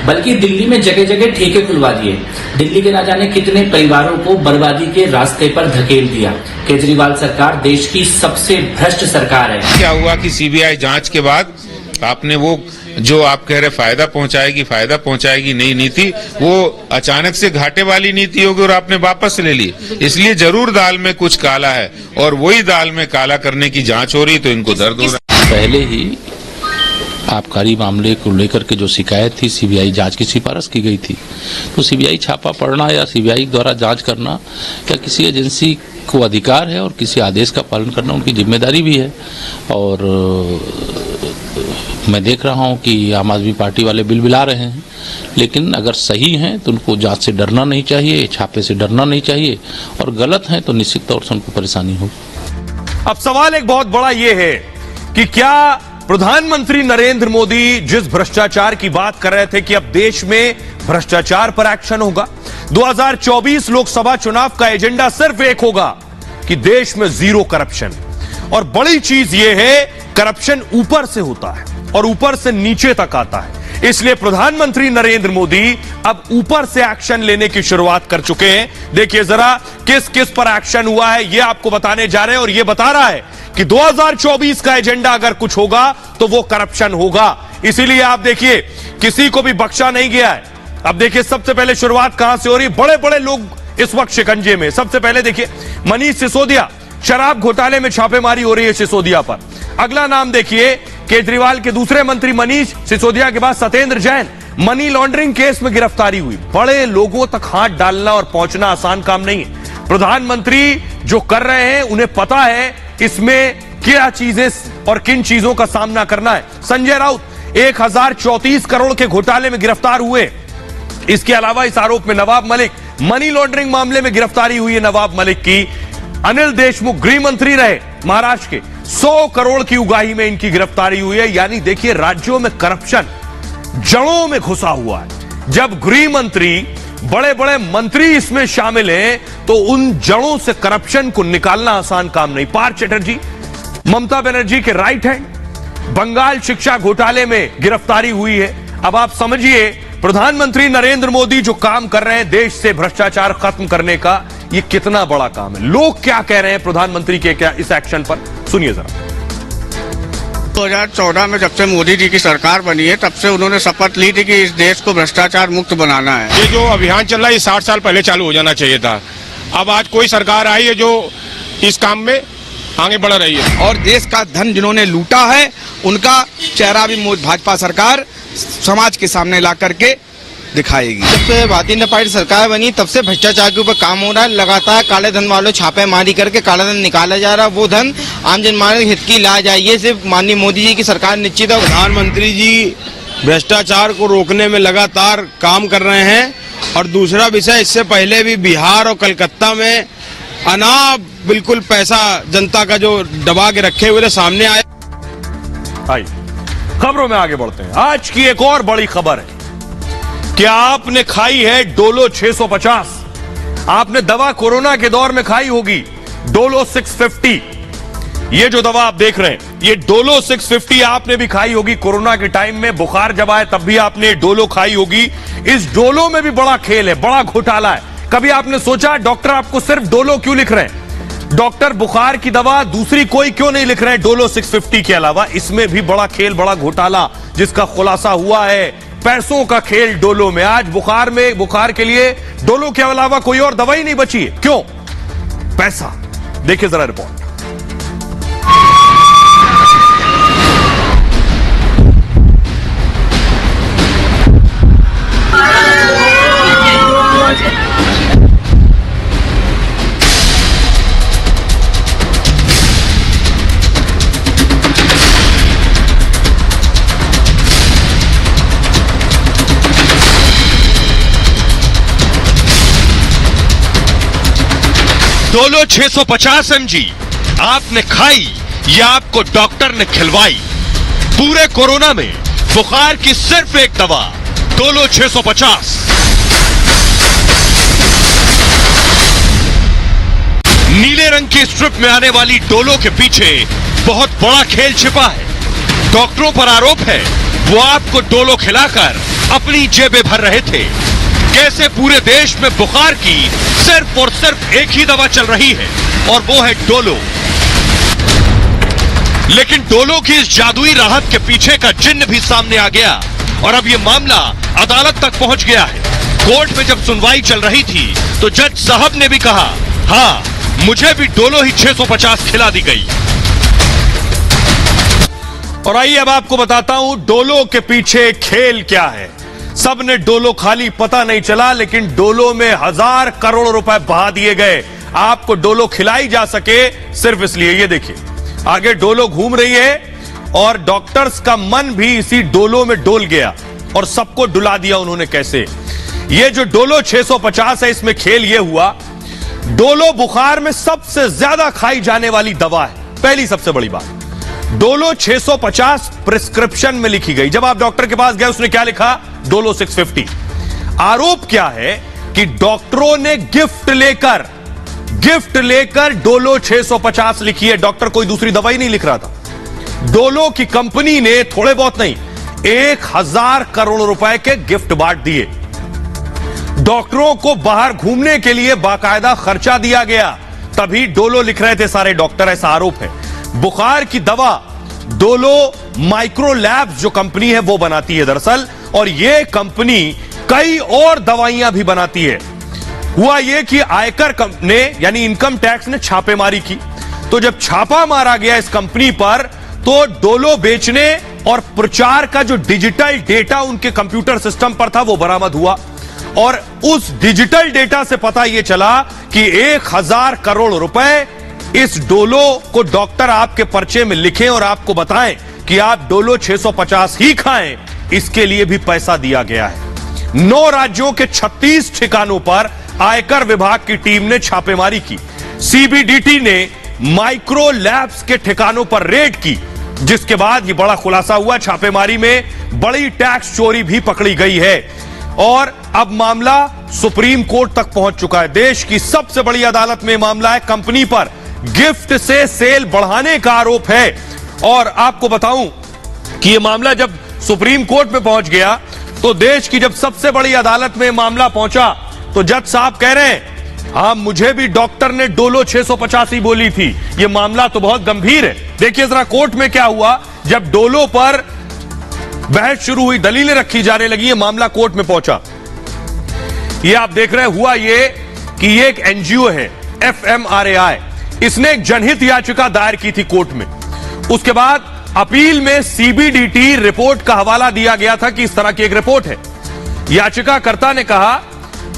बल्कि दिल्ली में जगह जगह ठेके खुलवा दिए। दिल्ली के ना जाने कितने परिवारों को बर्बादी के रास्ते पर धकेल दिया। केजरीवाल सरकार देश की सबसे भ्रष्ट सरकार है। क्या हुआ कि सीबीआई जांच के बाद आपने वो जो आप कह रहे फायदा पहुंचाएगी नई नीति, वो अचानक से घाटे वाली नीति होगी और आपने वापस ले ली। इसलिए जरूर दाल में कुछ काला है और वही दाल में काला करने की जांच हो रही, तो इनको दर्द हो रहा है। पहले ही आबकारी मामले को लेकर के जो शिकायत थी, सीबीआई जांच की सिफारिश की गई थी। तो सीबीआई छापा पड़ना या सीबीआई द्वारा जांच करना क्या किसी एजेंसी को अधिकार है और किसी आदेश का पालन करना उनकी जिम्मेदारी भी है। और मैं देख रहा हूं कि आम आदमी पार्टी वाले बिल बिला रहे हैं, लेकिन अगर सही हैं तो उनको जांच से डरना नहीं चाहिए, छापे से डरना नहीं चाहिए, और गलत हैं तो निश्चित तौर से उनको परेशानी होगी। अब सवाल एक बहुत बड़ा यह है कि क्या प्रधानमंत्री नरेंद्र मोदी जिस भ्रष्टाचार की बात कर रहे थे कि अब देश में भ्रष्टाचार पर एक्शन होगा, 2024 लोकसभा चुनाव का एजेंडा सिर्फ एक होगा कि देश में जीरो करप्शन। और बड़ी चीज यह है, करप्शन ऊपर से होता है और ऊपर से नीचे तक आता है। इसलिए प्रधानमंत्री नरेंद्र मोदी अब ऊपर से एक्शन लेने की शुरुआत कर चुके हैं। देखिए जरा किस किस पर एक्शन हुआ है, यह आपको बताने जा रहे हैं। और यह बता रहा है कि 2024 का एजेंडा अगर कुछ होगा तो वो करप्शन होगा। इसीलिए आप देखिए किसी को भी बख्शा नहीं गया है। अब देखिए सबसे पहले शुरुआत कहां से हो रही है। बड़े बड़े लोग इस वक्त शिकंजे में। सबसे पहले देखिए मनीष सिसोदिया, शराब घोटाले में छापेमारी हो रही है सिसोदिया पर। अगला नाम देखिए केजरीवाल के दूसरे मंत्री मनीष सिसोदिया के बाद Satyendra Jain, money laundering case में गिरफ्तारी हुई। बड़े लोगों तक हाथ डालना और पहुंचना आसान काम नहीं है। प्रधानमंत्री जो कर रहे हैं उन्हें पता है इसमें क्या चीजें और किन चीजों का सामना करना है। संजय राउत 1034 करोड़ के घोटाले में गिरफ्तार हुए। इसके अलावा इस आरोप में नवाब मलिक, मनी लॉन्ड्रिंग मामले में गिरफ्तारी हुई है नवाब मलिक की। अनिल देशमुख गृह मंत्री रहे महाराष्ट्र के, 100 करोड़ की उगाही में इनकी गिरफ्तारी हुई है। यानी देखिए राज्यों में करप्शन जड़ों में घुसा हुआ है। जब गृह मंत्री, बड़े बड़े मंत्री इसमें शामिल हैं तो उन जड़ों से करप्शन को निकालना आसान काम नहीं। पार्थ चैटर्जी, ममता बनर्जी के राइट हैंड, बंगाल शिक्षा घोटाले में गिरफ्तारी हुई है। अब आप समझिए प्रधानमंत्री नरेंद्र मोदी जो काम कर रहे हैं देश से भ्रष्टाचार खत्म करने का, ये कितना बड़ा काम है। लोग क्या कह रहे हैं प्रधानमंत्री के क्या इस एक्शन पर, सुनिए जरा। 2014 में जब से मोदी जी की सरकार बनी है तब से उन्होंने शपथ ली थी कि इस देश को भ्रष्टाचार मुक्त बनाना है। ये जो अभियान चल रहा है 60 साल पहले चालू हो जाना चाहिए था। अब आज कोई सरकार आई है जो इस काम में आगे बढ़ रही है। और देश का धन जिन्होंने लूटा है उनका चेहरा भी भाजपा सरकार समाज के सामने ला करके दिखाएगी। जब से भारतीय जनता पार्टी सरकार बनी तब से भ्रष्टाचार के ऊपर काम हो रहा है। लगातार काले धन वालों छापेमारी करके काला धन निकाला जा रहा है। वो धन आम जनमानस के हित की ला जाए, ये सिर्फ माननीय मोदी जी की सरकार निश्चित है। प्रधानमंत्री जी भ्रष्टाचार को रोकने में लगातार काम कर रहे हैं। और दूसरा विषय, इससे पहले भी बिहार और कलकत्ता में बिल्कुल पैसा जनता का जो दबा के रखे हुए थे सामने आए। आइए खबरों में आगे बढ़ते हैं। आज की एक और बड़ी खबर है, क्या आपने खाई है डोलो 650? आपने दवा कोरोना के दौर में खाई होगी डोलो 650। ये जो दवा आप देख रहे हैं ये डोलो 650 आपने भी खाई होगी। कोरोना के टाइम में बुखार जब आए तब भी आपने डोलो खाई होगी। इस डोलो में भी बड़ा खेल है, बड़ा घोटाला है। कभी आपने सोचा डॉक्टर आपको सिर्फ डोलो क्यों लिख रहे हैं? डॉक्टर बुखार की दवा दूसरी कोई क्यों नहीं लिख रहे हैं डोलो 650 के अलावा? इसमें भी बड़ा खेल, बड़ा घोटाला जिसका खुलासा हुआ है। पैसों का खेल डोलो में। आज बुखार के लिए डोलो के अलावा कोई और दवाई नहीं बची है। क्यों? पैसा। देखिए जरा रिपोर्ट। डोलो 650 mg आपने खाई या आपको डॉक्टर ने खिलवाई? पूरे कोरोना में बुखार की सिर्फ एक दवा डोलो 650। नीले रंग की स्ट्रिप में आने वाली डोलो के पीछे बहुत बड़ा खेल छिपा है। डॉक्टरों पर आरोप है वो आपको डोलो खिलाकर अपनी जेबें भर रहे थे। कैसे पूरे देश में बुखार की सिर्फ और सिर्फ एक ही दवा चल रही है और वो है डोलो। लेकिन डोलो की इस जादुई राहत के पीछे का जिन्न भी सामने आ गया और अब ये मामला अदालत तक पहुंच गया है। कोर्ट में जब सुनवाई चल रही थी तो जज साहब ने भी कहा, हाँ मुझे भी डोलो ही 650 खिला दी गई। और आइए अब आपको बताता हूं डोलो के पीछे खेल क्या है। सबने डोलो खाली पता नहीं चला, लेकिन डोलो में 1000 करोड़ रुपए बहा दिए गए आपको डोलो खिलाई जा सके सिर्फ इसलिए। ये देखिए आगे डोलो घूम रही है और डॉक्टर्स का मन भी इसी डोलो में डोल गया और सबको डुला दिया उन्होंने। कैसे? ये जो डोलो 650 है इसमें खेल ये हुआ, डोलो बुखार में सबसे ज्यादा खाई जाने वाली दवा है। पहली सबसे बड़ी बात, डोलो 650 प्रिस्क्रिप्शन में लिखी गई। जब आप डॉक्टर के पास गए उसने क्या लिखा? डोलो 650। आरोप क्या है कि डॉक्टरों ने गिफ्ट लेकर डोलो 650 लिखी है। डॉक्टर कोई दूसरी दवाई नहीं लिख रहा था। डोलो की कंपनी ने थोड़े बहुत नहीं 1000 करोड़ रुपए के गिफ्ट बांट दिए। डॉक्टरों को बाहर घूमने के लिए बाकायदा खर्चा दिया गया, तभी डोलो लिख रहे थे सारे डॉक्टर, ऐसा आरोप है। बुखार की दवा डोलो माइक्रो लैब्स जो कंपनी है वो बनाती है दरअसल, और ये कंपनी कई और दवाइयां भी बनाती है। हुआ यह कि आयकर ने यानी इनकम टैक्स ने छापेमारी की। तो जब छापा मारा गया इस कंपनी पर, तो डोलो बेचने और प्रचार का जो डिजिटल डेटा उनके कंप्यूटर सिस्टम पर था वो बरामद हुआ। और उस डिजिटल डेटा से पता यह चला कि 1000 करोड़ रुपए इस डोलो को डॉक्टर आपके पर्चे में लिखें और आपको बताएं कि आप डोलो 650 ही खाएं, इसके लिए भी पैसा दिया गया है। 9 राज्यों के 36 ठिकानों पर आयकर विभाग की टीम ने छापेमारी की। सीबीडीटी ने माइक्रो लैब्स के ठिकानों पर रेड की, जिसके बाद यह बड़ा खुलासा हुआ। छापेमारी में बड़ी टैक्स चोरी भी पकड़ी गई है और अब मामला सुप्रीम कोर्ट तक पहुंच चुका है। देश की सबसे बड़ी अदालत में मामला है। कंपनी पर गिफ्ट से सेल बढ़ाने का आरोप है। और आपको बताऊं कि यह मामला जब सुप्रीम कोर्ट में पहुंच गया तो देश की जब सबसे बड़ी अदालत में मामला पहुंचा तो जज साहब कह रहे हैं, हां मुझे भी डॉक्टर ने डोलो 650 ही बोली थी, यह मामला तो बहुत गंभीर है। देखिए जरा कोर्ट में क्या हुआ। जब डोलो पर बहस शुरू हुई, दलीलें रखी जाने लगी, यह मामला कोर्ट में पहुंचा। यह आप देख रहे हैं, हुआ यह कि यह एक एनजीओ है FMRAI, इसने एक जनहित याचिका दायर की थी कोर्ट में। उसके बाद अपील में सीबीडीटी रिपोर्ट का हवाला दिया गया था कि इस तरह की एक रिपोर्ट है। याचिकाकर्ता ने कहा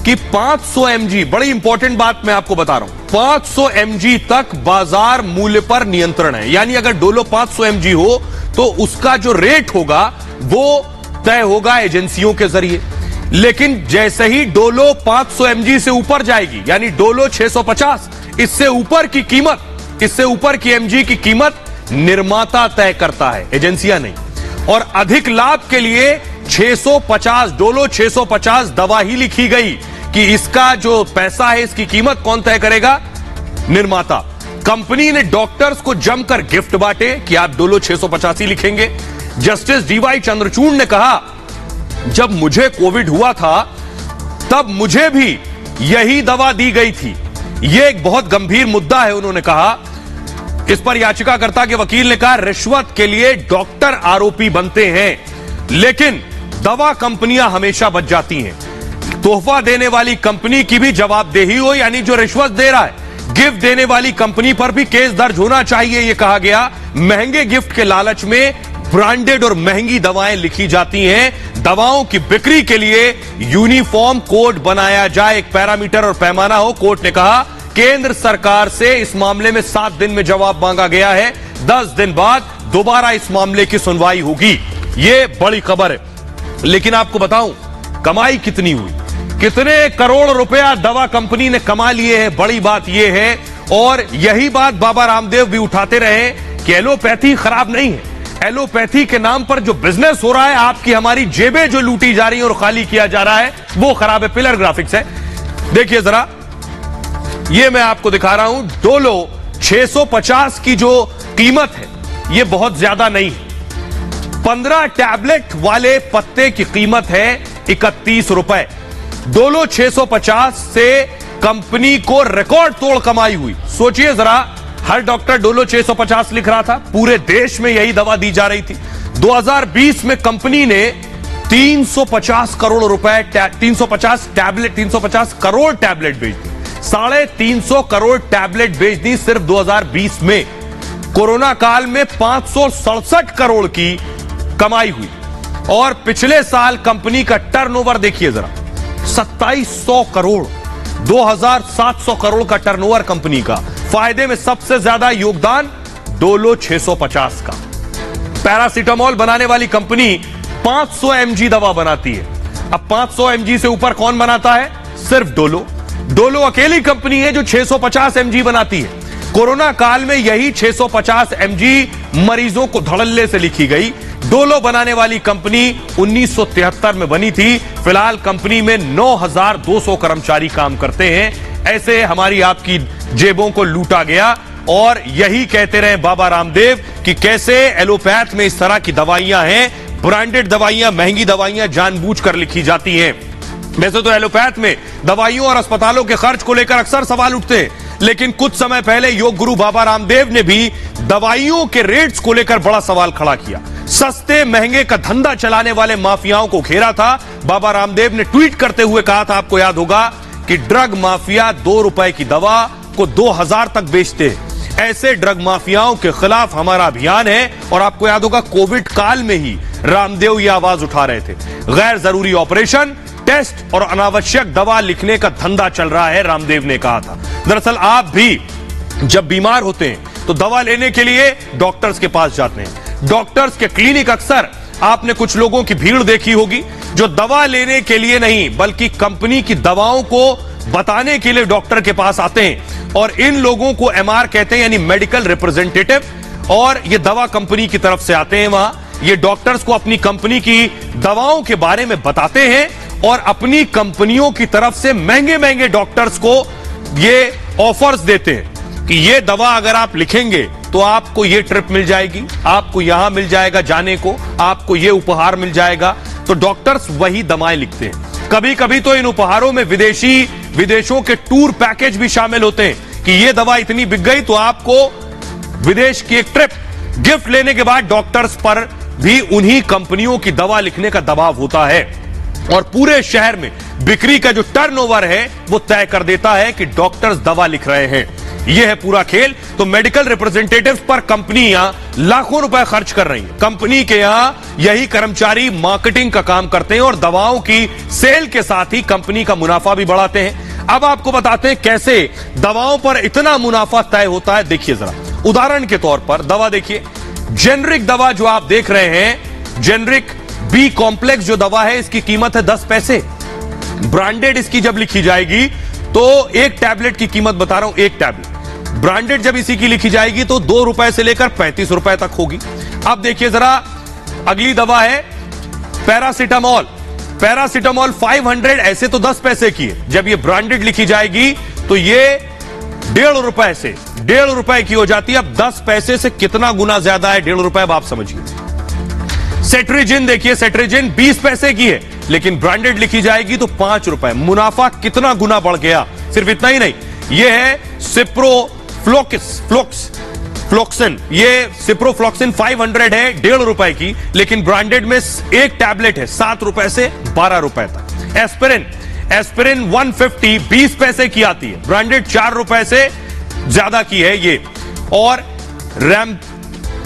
कि 500 mg, बड़ी इंपॉर्टेंट बात मैं आपको बता रहा हूं, 500 mg तक बाजार मूल्य पर नियंत्रण है। यानी अगर डोलो 500 mg हो तो उसका जो रेट होगा वो तय होगा एजेंसियों के जरिए। लेकिन जैसे ही डोलो 500 mg से ऊपर जाएगी, यानी डोलो 650, इससे ऊपर की कीमत, इससे ऊपर की mg की कीमत निर्माता तय करता है, एजेंसियां नहीं। और अधिक लाभ के लिए 650 डोलो 650 दवा ही लिखी गई कि इसका जो पैसा है, इसकी कीमत कौन तय करेगा? निर्माता। कंपनी ने डॉक्टर्स को जमकर गिफ्ट बांटे कि आप डोलो 650 ही लिखेंगे। जस्टिस DY चंद्रचूड़ ने कहा, जब मुझे कोविड हुआ था तब मुझे भी यही दवा दी गई थी। यह एक बहुत गंभीर मुद्दा है, उन्होंने कहा। इस पर याचिकाकर्ता के वकील ने कहा, रिश्वत के लिए डॉक्टर आरोपी बनते हैं, लेकिन दवा कंपनियां हमेशा बच जाती हैं। तोहफा देने वाली कंपनी की भी जवाबदेही हो, यानी जो रिश्वत दे रहा है, गिफ्ट देने वाली कंपनी पर भी केस दर्ज होना चाहिए, यह कहा गया। महंगे गिफ्ट के लालच में ब्रांडेड और महंगी दवाएं लिखी जाती हैं। दवाओं की बिक्री के लिए यूनिफॉर्म कोड बनाया जाए, एक पैरामीटर और पैमाना हो। कोर्ट ने कहा, केंद्र सरकार से इस मामले में 7 दिन में जवाब मांगा गया है। 10 दिन बाद दोबारा इस मामले की सुनवाई होगी। यह बड़ी खबर है। लेकिन आपको बताऊं कमाई कितनी हुई, कितने करोड़ रुपया दवा कंपनी ने कमा लिए हैं, बड़ी बात यह है। और यही बात बाबा रामदेव भी उठाते रहे कि एलोपैथी खराब नहीं है। एलोपैथी के नाम पर जो बिजनेस हो रहा है, आपकी हमारी जेबें जो लूटी जा रही है और खाली किया जा रहा है, वो खराब है। पिलर ग्राफिक्स है, देखिए जरा, ये मैं आपको दिखा रहा हूं। डोलो 650 की जो कीमत है, ये बहुत ज्यादा नहीं है। 15 टैबलेट वाले पत्ते की कीमत है 31 रुपए। डोलो 650 से कंपनी को रिकॉर्ड तोड़ कमाई हुई। सोचिए जरा, हर डॉक्टर डोलो 650 लिख रहा था, पूरे देश में यही दवा दी जा रही थी। 2020 में कंपनी ने 350 करोड़ रुपए, 350 करोड़ टैबलेट बेच दी। 350 करोड़ टैबलेट बेच दी सिर्फ 2020 में। कोरोना काल में 567 करोड़ की कमाई हुई। और पिछले साल कंपनी का टर्नओवर देखिए जरा, 2700 करोड़, 2700 करोड़ का टर्नओवर कंपनी का। फायदे में सबसे ज्यादा योगदान डोलो 650 का। पैरासीटामोल बनाने वाली कंपनी 500 mg दवा बनाती है। अब 500 mg से ऊपर कौन बनाता है? सिर्फ डोलो। डोलो अकेली कंपनी है जो 650 mg बनाती है। कोरोना काल में यही 650 mg मरीजों को धड़ल्ले से लिखी गई। डोलो बनाने वाली कंपनी 1973 में बनी थी। फिलहाल कंपनी में 9200 कर्मचारी काम करते हैं। ऐसे हमारी आपकी जेबों को लूटा गया। और यही कहते रहे बाबा रामदेव कि कैसे एलोपैथ में इस तरह की दवाइयां हैं, ब्रांडेड दवाइयां, महंगी दवाइयां जानबूझकर लिखी जाती हैं। वैसे तो एलोपैथ में दवाइयों और अस्पतालों के खर्च को लेकर अक्सर सवाल उठते हैं, लेकिन कुछ समय पहले योग गुरु बाबा रामदेव ने भी दवाइयों के रेट्स को लेकर बड़ा सवाल खड़ा किया। सस्ते महंगे का धंधा चलाने वाले माफियाओं को घेरा था। बाबा रामदेव ने ट्वीट करते हुए कहा था, आपको याद होगा, कि ड्रग माफिया 2 रुपए की दवा को 2000 तक बेचते हैं। ऐसे ड्रग माफियाओं के खिलाफ हमारा अभियान है। और आपको याद होगा कोविड काल में ही रामदेव ये आवाज उठा रहे थे, गैर जरूरी ऑपरेशन, टेस्ट और अनावश्यक दवा लिखने का धंधा चल रहा है, रामदेव ने कहा था। दरअसल आप भी जब बीमार होते हैं तो दवा लेने के लिए डॉक्टर्स के पास जाते हैं। डॉक्टर्स के क्लिनिक अक्सर आपने कुछ लोगों की भीड़ देखी होगी जो दवा लेने के लिए नहीं बल्कि कंपनी की दवाओं को बताने के लिए डॉक्टर के पास आते हैं। और इन लोगों को एमआर कहते हैं, यानी मेडिकल रिप्रेजेंटेटिव। और ये दवा कंपनी की तरफ से आते हैं वहां, ये डॉक्टर्स को अपनी कंपनी की दवाओं के बारे में बताते हैं और अपनी कंपनियों की तरफ से महंगे महंगे डॉक्टर्स को ये ऑफर्स देते हैं कि ये दवा अगर आप लिखेंगे तो आपको ये ट्रिप मिल जाएगी, आपको यहां मिल जाएगा जाने को, आपको ये उपहार मिल जाएगा। तो डॉक्टर्स वही दवाएं लिखते हैं। कभी कभी तो इन उपहारों में विदेशों के टूर पैकेज भी शामिल होते हैं कि ये दवा इतनी बिक गई तो आपको विदेश की एक ट्रिप। गिफ्ट लेने के बाद डॉक्टर्स पर भी उन्हीं कंपनियों की दवा लिखने का दबाव होता है और पूरे शहर में बिक्री का जो टर्नओवर है वो तय कर देता है कि डॉक्टर्स दवा लिख रहे हैं। यह है पूरा खेल। तो मेडिकल रिप्रेजेंटेटिव्स पर कंपनियां लाखों रुपए खर्च कर रही हैं। कंपनी के यहां यही कर्मचारी मार्केटिंग का काम करते हैं और दवाओं की सेल के साथ ही कंपनी का मुनाफा भी बढ़ाते हैं। अब आपको बताते हैं कैसे दवाओं पर इतना मुनाफा तय होता है। देखिए जरा, उदाहरण के तौर पर दवा देखिए, जेनरिक दवा जो आप देख रहे हैं, जेनरिक बी कॉम्प्लेक्स जो दवा है, इसकी कीमत है 10 पैसे। ब्रांडेड इसकी जब लिखी जाएगी तो एक टैबलेट की कीमत बता रहा हूं, एक टैबलेट ब्रांडेड जब इसी की लिखी जाएगी तो 2 रुपए से लेकर 35 रुपए तक होगी। अब देखिए जरा, अगली दवा है पैरासिटामोल। पैरासिटामोल 500 ऐसे तो 10 पैसे की है, जब ये ब्रांडेड लिखी जाएगी तो ये 1.5 रुपए से 1.5 रुपए की हो जाती है। अब 10 पैसे से कितना गुना ज्यादा है 1.5 रुपए, अब आप समझिए। सेट्रिजिन देखिए, सेट्रिजिन 20 पैसे की है लेकिन ब्रांडेड लिखी जाएगी तो 5 रुपए। मुनाफा कितना गुना बढ़ गया। सिर्फ इतना ही नहीं, यह है सिप्रोफ्लोक्सिन। ये सिप्रोफ्लोक्सिन 500 है 1.5 रुपए की, लेकिन ब्रांडेड में एक टैबलेट है 7 रुपए से 12 रुपए तक। एस्पिरिन 150 20 पैसे की आती है, ब्रांडेड 4 रुपए से ज्यादा की है ये। और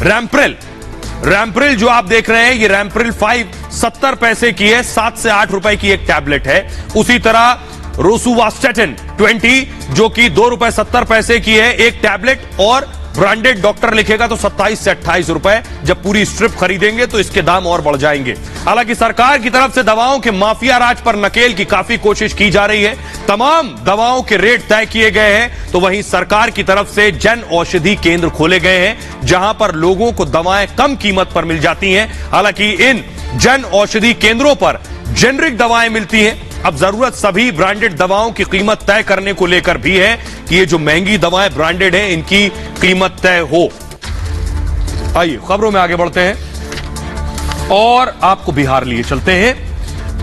रैम्प्रिल जो आप देख रहे हैं, ये रैम्प्रिल 5 70 पैसे की है, 7 से 8 रुपए की एक टैबलेट है। उसी तरह रोसुवास्टेटिन 20 जो कि 2 रुपए 70 पैसे की है एक टैबलेट, और ब्रांडेड डॉक्टर लिखेगा तो 27 से 28 रुपए। जब पूरी स्ट्रिप खरीदेंगे तो इसके दाम और बढ़ जाएंगे। हालांकि सरकार की तरफ से दवाओं के माफिया राज पर नकेल की काफी कोशिश की जा रही है। तमाम दवाओं के रेट तय किए गए हैं, तो वहीं सरकार की तरफ से जन औषधि केंद्र खोले गए हैं जहां पर लोगों को दवाएं कम कीमत पर मिल जाती हैं। हालांकि इन जन औषधि केंद्रों पर जेनरिक दवाएं मिलती हैं। अब जरूरत सभी ब्रांडेड दवाओं की कीमत तय करने को लेकर भी है कि ये जो महंगी दवाएं ब्रांडेड हैं इनकी कीमत तय हो। आइए खबरों में आगे बढ़ते हैं और आपको बिहार लिए चलते हैं।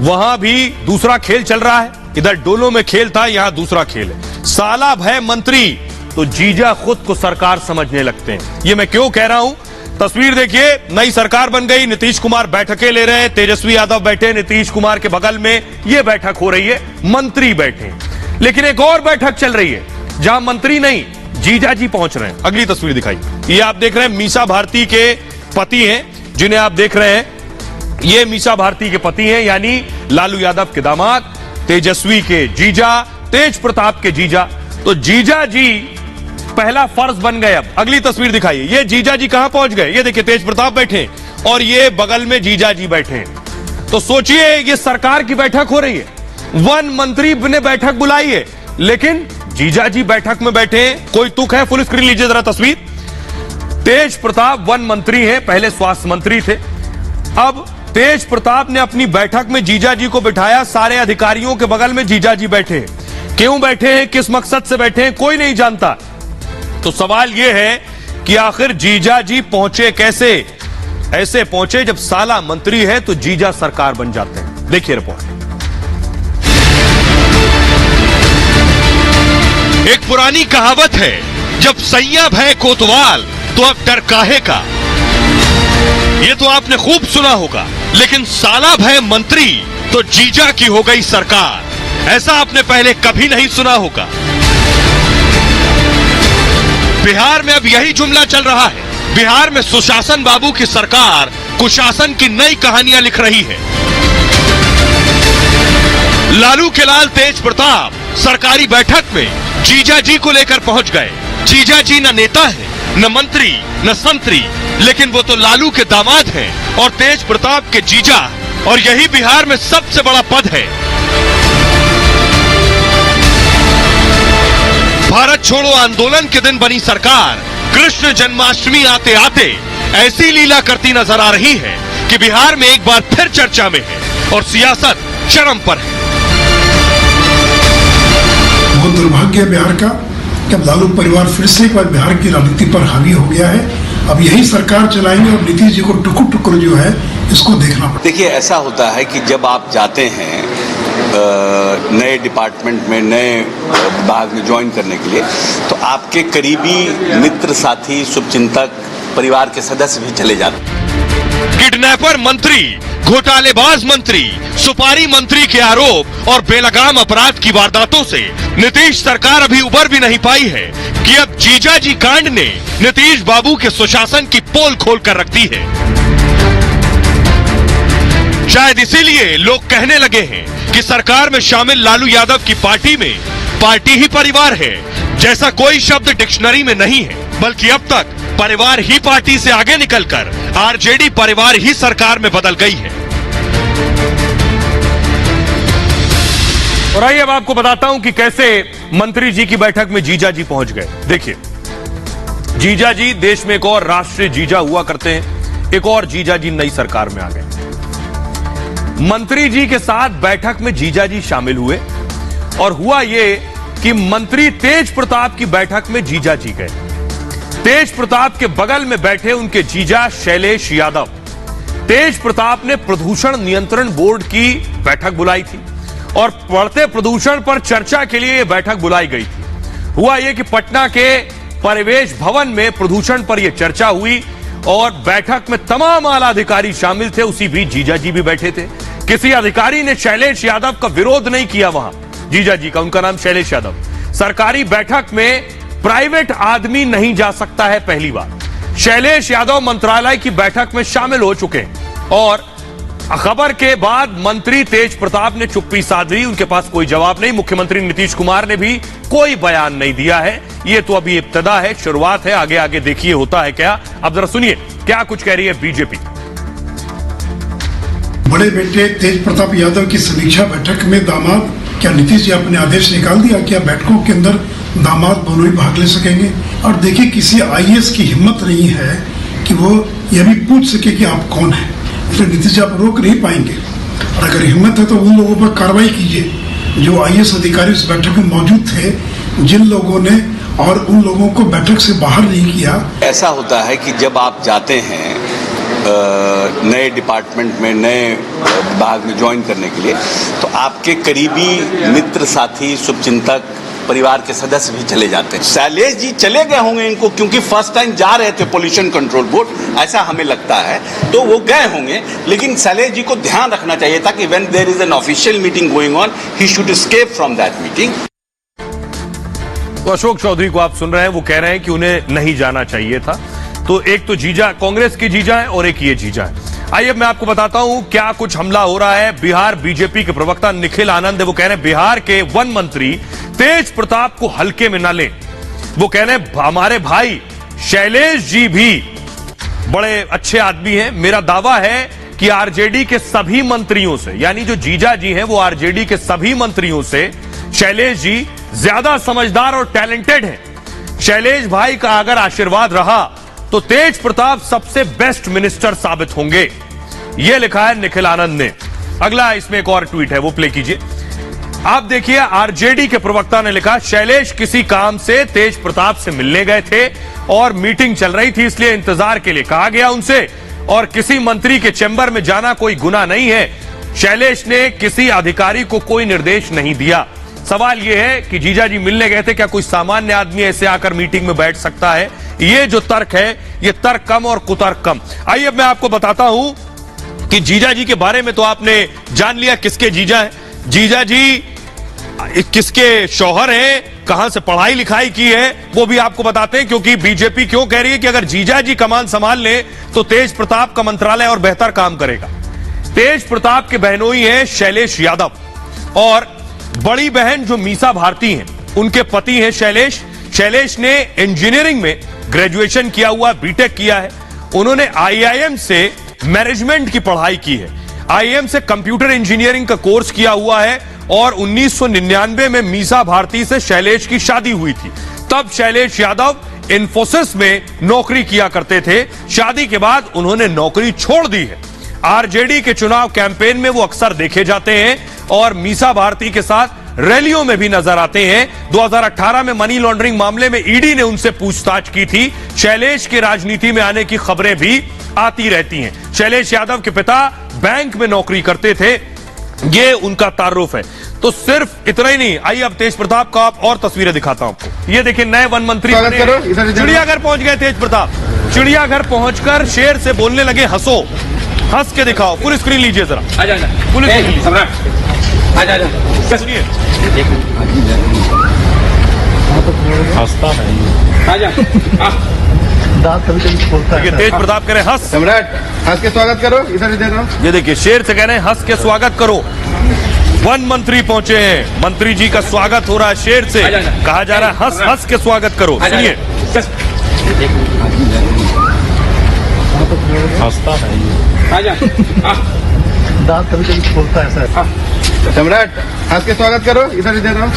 वहां भी दूसरा खेल चल रहा है। इधर डोलो में खेल था, यहां दूसरा खेल है। साला भय मंत्री तो जीजा खुद को सरकार समझने लगते हैं। ये मैं क्यों कह रहा हूं, तस्वीर देखिए, नई सरकार बन गई, नीतीश कुमार बैठकें ले रहे हैं, तेजस्वी यादव बैठे, नीतीश कुमार के बगल में ये बैठक हो रही है, मंत्री बैठे। लेकिन एक और बैठक चल रही है जहां मंत्री नहीं, जीजा जी पहुंच रहे हैं। अगली तस्वीर दिखाई, ये आप देख रहे हैं मीसा भारती के पति हैं, जिन्हें आप देख रहे हैं, ये मीसा भारती के पति हैं, यानी लालू यादव के दामाद, तेजस्वी के जीजा, तेज प्रताप के जीजा। तो जीजा जी पहला फर्ज बन गए। अब अगली तस्वीर दिखाइए, ये जीजा जी कहां पहुंच गए, ये देखिए तेज प्रताप बैठे और ये बगल में जीजा जी बैठे। तो सोचिए ये सरकार की बैठक हो रही है, वन मंत्री ने बैठक बुलाई है, लेकिन जीजा जी बैठक में बैठे। कोई तुक है, फुल स्क्रीन लीजिए जरा तस्वीर। तेज प्रताप वन मंत्री हैं, पहले स्वास्थ्य मंत्री थे। अब तेज प्रताप ने अपनी बैठक में जीजा जी को बिठाया, सारे अधिकारियों के बगल में जीजा जी बैठे हैं। क्यों बैठे हैं, किस मकसद से बैठे हैं, कोई नहीं जानता। तो सवाल यह है कि आखिर जीजा जी पहुंचे कैसे। ऐसे पहुंचे जब साला मंत्री है तो जीजा सरकार बन जाते हैं। देखिए रिपोर्ट। एक पुरानी कहावत है, जब सैया भय कोतवाल तो अब डर काहे का। ये तो आपने खूब सुना होगा, लेकिन साला भय मंत्री तो जीजा की हो गई सरकार। ऐसा आपने पहले कभी नहीं सुना होगा। बिहार में अब यही जुमला चल रहा है। बिहार में सुशासन बाबू की सरकार कुशासन की नई कहानियां लिख रही है। लालू के लाल तेज प्रताप सरकारी बैठक में जीजा जी को लेकर पहुंच गए। जीजा जी न नेता है, न मंत्री, न संतरी, लेकिन वो तो लालू के दामाद हैं और तेज प्रताप के जीजा, और यही बिहार में सबसे बड़ा पद है। भारत छोड़ो आंदोलन के दिन बनी सरकार कृष्ण जन्माष्टमी आते आते ऐसी लीला करती नजर आ रही है कि बिहार में एक बार फिर चर्चा में है और सियासत चरम पर है। बहुत दुर्भाग्य है बिहार का कि अब लालू परिवार फिर से एक बार बिहार की राजनीति पर हावी हो गया है। अब यही सरकार चलाएंगे और नीतीश जी को टुकुर टुकुर जो है इसको देखना पड़ेगा। देखिए, ऐसा होता है कि जब आप जाते हैं नए डिपार्टमेंट में, नए विभाग में ज्वाइन करने के लिए, तो आपके करीबी मित्र, साथी, शुभचिंतक, परिवार के सदस्य भी चले जाते हैं। किडनैपर मंत्री, घोटालेबाज मंत्री, सुपारी मंत्री के आरोप और बेलगाम अपराध की वारदातों से नीतीश सरकार अभी उबर भी नहीं पाई है कि अब जीजा जी कांड ने नीतीश बाबू के सुशासन की पोल खोल कर रख दी है। शायद इसीलिए लोग कहने लगे हैं कि सरकार में शामिल लालू यादव की पार्टी में पार्टी ही परिवार है जैसा कोई शब्द डिक्शनरी में नहीं है, बल्कि अब तक परिवार ही पार्टी से आगे निकलकर आरजेडी परिवार ही सरकार में बदल गई है। और आइए अब आपको बताता हूं कि कैसे मंत्री जी की बैठक में जीजा जी पहुंच गए। देखिए, जीजा जी देश में एक और राष्ट्रीय जीजा हुआ करते हैं, एक और जीजा जी नई सरकार में आ गए। मंत्री जी के साथ बैठक में जीजा जी शामिल हुए और हुआ यह कि मंत्री तेज प्रताप की बैठक में जीजा जी गए। तेज प्रताप के बगल में बैठे उनके जीजा शैलेश यादव। तेज प्रताप ने प्रदूषण नियंत्रण बोर्ड की बैठक बुलाई थी और बढ़ते प्रदूषण पर चर्चा के लिए यह बैठक बुलाई गई थी। हुआ यह कि पटना के परिवेश भवन में प्रदूषण पर यह चर्चा हुई और बैठक में तमाम आला अधिकारी शामिल थे, उसी बीच जीजा जी भी बैठे थे। किसी अधिकारी ने शैलेश यादव का विरोध नहीं किया वहां, जीजा जी का, उनका नाम शैलेश यादव। सरकारी बैठक में प्राइवेट आदमी नहीं जा सकता है, पहली बार। शैलेश यादव मंत्रालय की बैठक में शामिल हो चुके हैं और खबर के बाद मंत्री तेज प्रताप ने चुप्पी साध ली, उनके पास कोई जवाब नहीं। मुख्यमंत्री नीतीश कुमार ने भी कोई बयान नहीं दिया है। ये तो अभी इब्तिदा है, शुरुआत है, आगे आगे देखिए होता है क्या। अब जरा सुनिए क्या कुछ कह रही है बीजेपी। बड़े बेटे तेज प्रताप यादव की समीक्षा बैठक में दामाद, क्या नीतीश जी अपने आदेश निकाल दिया? क्या बैठकों के अंदर दामाद दोनों ही भाग ले सकेंगे? और देखिए, किसी आईएएस की हिम्मत नहीं है कि वो यह भी पूछ सके कि आप कौन है, इसलिए नीतीश जी आप रोक नहीं पाएंगे। और अगर हिम्मत है तो उन लोगों पर कार्रवाई कीजिए जो आईएएस अधिकारी उस बैठक में मौजूद थे, जिन लोगों ने और उन लोगों को बैठक से बाहर नहीं किया। ऐसा होता है कि जब आप जाते हैं नए डिपार्टमेंट में, नए विभाग में ज्वाइन करने के लिए, तो आपके करीबी मित्र, साथी, शुभचिंतक, परिवार के सदस्य भी चले जाते हैं। शैलेश जी चले गए होंगे इनको, क्योंकि फर्स्ट टाइम जा रहे थे पोल्यूशन कंट्रोल बोर्ड, ऐसा हमें लगता है, तो वो गए होंगे। लेकिन शैलेश जी को ध्यान रखना चाहिए था कि when there is an official meeting going on, he should escape from that meeting. तो अशोक चौधरी को आप सुन रहे हैं, वो कह रहे हैं कि उन्हें नहीं जाना चाहिए था। तो एक तो जीजा कांग्रेस की जीजा है और एक ये जीजा है। आइए मैं आपको बताता हूं क्या कुछ हमला हो रहा है। बिहार बीजेपी के प्रवक्ता निखिल आनंद है, वो कह रहे हैं बिहार के वन मंत्री तेज प्रताप को हल्के में न लें। वो कह रहे हैं हमारे भाई शैलेश जी भी बड़े अच्छे आदमी हैं। मेरा दावा है कि आरजेडी के सभी मंत्रियों से, यानी जो जीजा जी हैं वो आरजेडी के सभी मंत्रियों से शैलेश जी ज्यादा समझदार और टैलेंटेड हैं। शैलेश भाई का अगर आशीर्वाद रहा तो तेज प्रताप सबसे बेस्ट मिनिस्टर साबित होंगे, यह लिखा है निखिल आनंद ने। अगला इसमें एक और ट्वीट है, वो प्ले कीजिए। आप देखिए, आरजेडी के प्रवक्ता ने लिखा, शैलेश किसी काम से तेज प्रताप से मिलने गए थे और मीटिंग चल रही थी, इसलिए इंतजार के लिए कहा गया उनसे, और किसी मंत्री के चैम्बर में जाना कोई गुनाह नहीं है। शैलेश ने किसी अधिकारी को कोई निर्देश नहीं दिया। सवाल यह है कि जीजा जी मिलने गए थे, क्या कोई सामान्य आदमी ऐसे आकर मीटिंग में बैठ सकता है? ये जो तर्क है, ये तर्क कम और कुतर्क कम। आइए मैं आपको बताता हूं कि जीजा जी के बारे में तो आपने जान लिया किसके जीजा हैं। जीजा जी किसके शौहर हैं, कहां से पढ़ाई लिखाई की है, वो भी आपको बताते हैं। क्योंकि बीजेपी क्यों कह रही है कि अगर जीजा जी कमान संभाल ले तो तेज प्रताप का मंत्रालय और बेहतर काम करेगा। तेज प्रताप के बहनोई हैं शैलेश यादव, और बड़ी बहन जो मीसा भारती हैं उनके पति हैं शैलेश। शैलेश ने इंजीनियरिंग में ग्रेजुएशन किया हुआ, बीटेक किया है। उन्होंने आईआईएम से मैनेजमेंट की पढ़ाई की है, आईआईएम से कंप्यूटर इंजीनियरिंग का कोर्स किया हुआ है, और 1999 में मीसा भारती से शैलेश की शादी हुई थी। तब शैलेश यादव इन्फोसिस में नौकरी किया करते थे। शादी के बाद उन्होंने नौकरी छोड़ दी है। आरजेडी के चुनाव कैंपेन में वो अक्सर देखे जाते हैं और मीसा भारती के साथ रैलियों में भी नजर आते हैं। 2018 में मनी लॉन्ड्रिंग मामले में ईडी ने उनसे पूछताछ की थी। शैलेश के राजनीति में आने की खबरें भी आती रहती हैं। शैलेश यादव के पिता बैंक में नौकरी करते थे, ये उनका तारुफ है। तो सिर्फ इतना ही नहीं, आइए अब तेज प्रताप का आप और तस्वीरें दिखाता हूं आपको। ये देखिए, नए वन मंत्री चिड़ियाघर पहुंच गए तेज प्रताप। चिड़ियाघर पहुंचकर शेर से बोलने लगे, हंसो, हंस के दिखाओ। फुल स्क्रीन लीजिए जरा, फुल स्क्रीन सुनिए। हंसता है तेज प्रताप कह रहे हैं हंस, सम्राट हंस के स्वागत करो, इधर ही दे रहा हूं। ये देखिए, शेर से कह रहे हैं हंस के स्वागत करो। वन मंत्री पहुंचे हैं, मंत्री जी का स्वागत हो रहा है शेर से। कहा जा रहा है हंस हंस के स्वागत करो। सुनिए, हंसता है, दांत कभी कभी खोलता है सर। सम्राट हंस के स्वागत करो, इधर ही दे रहा हूं।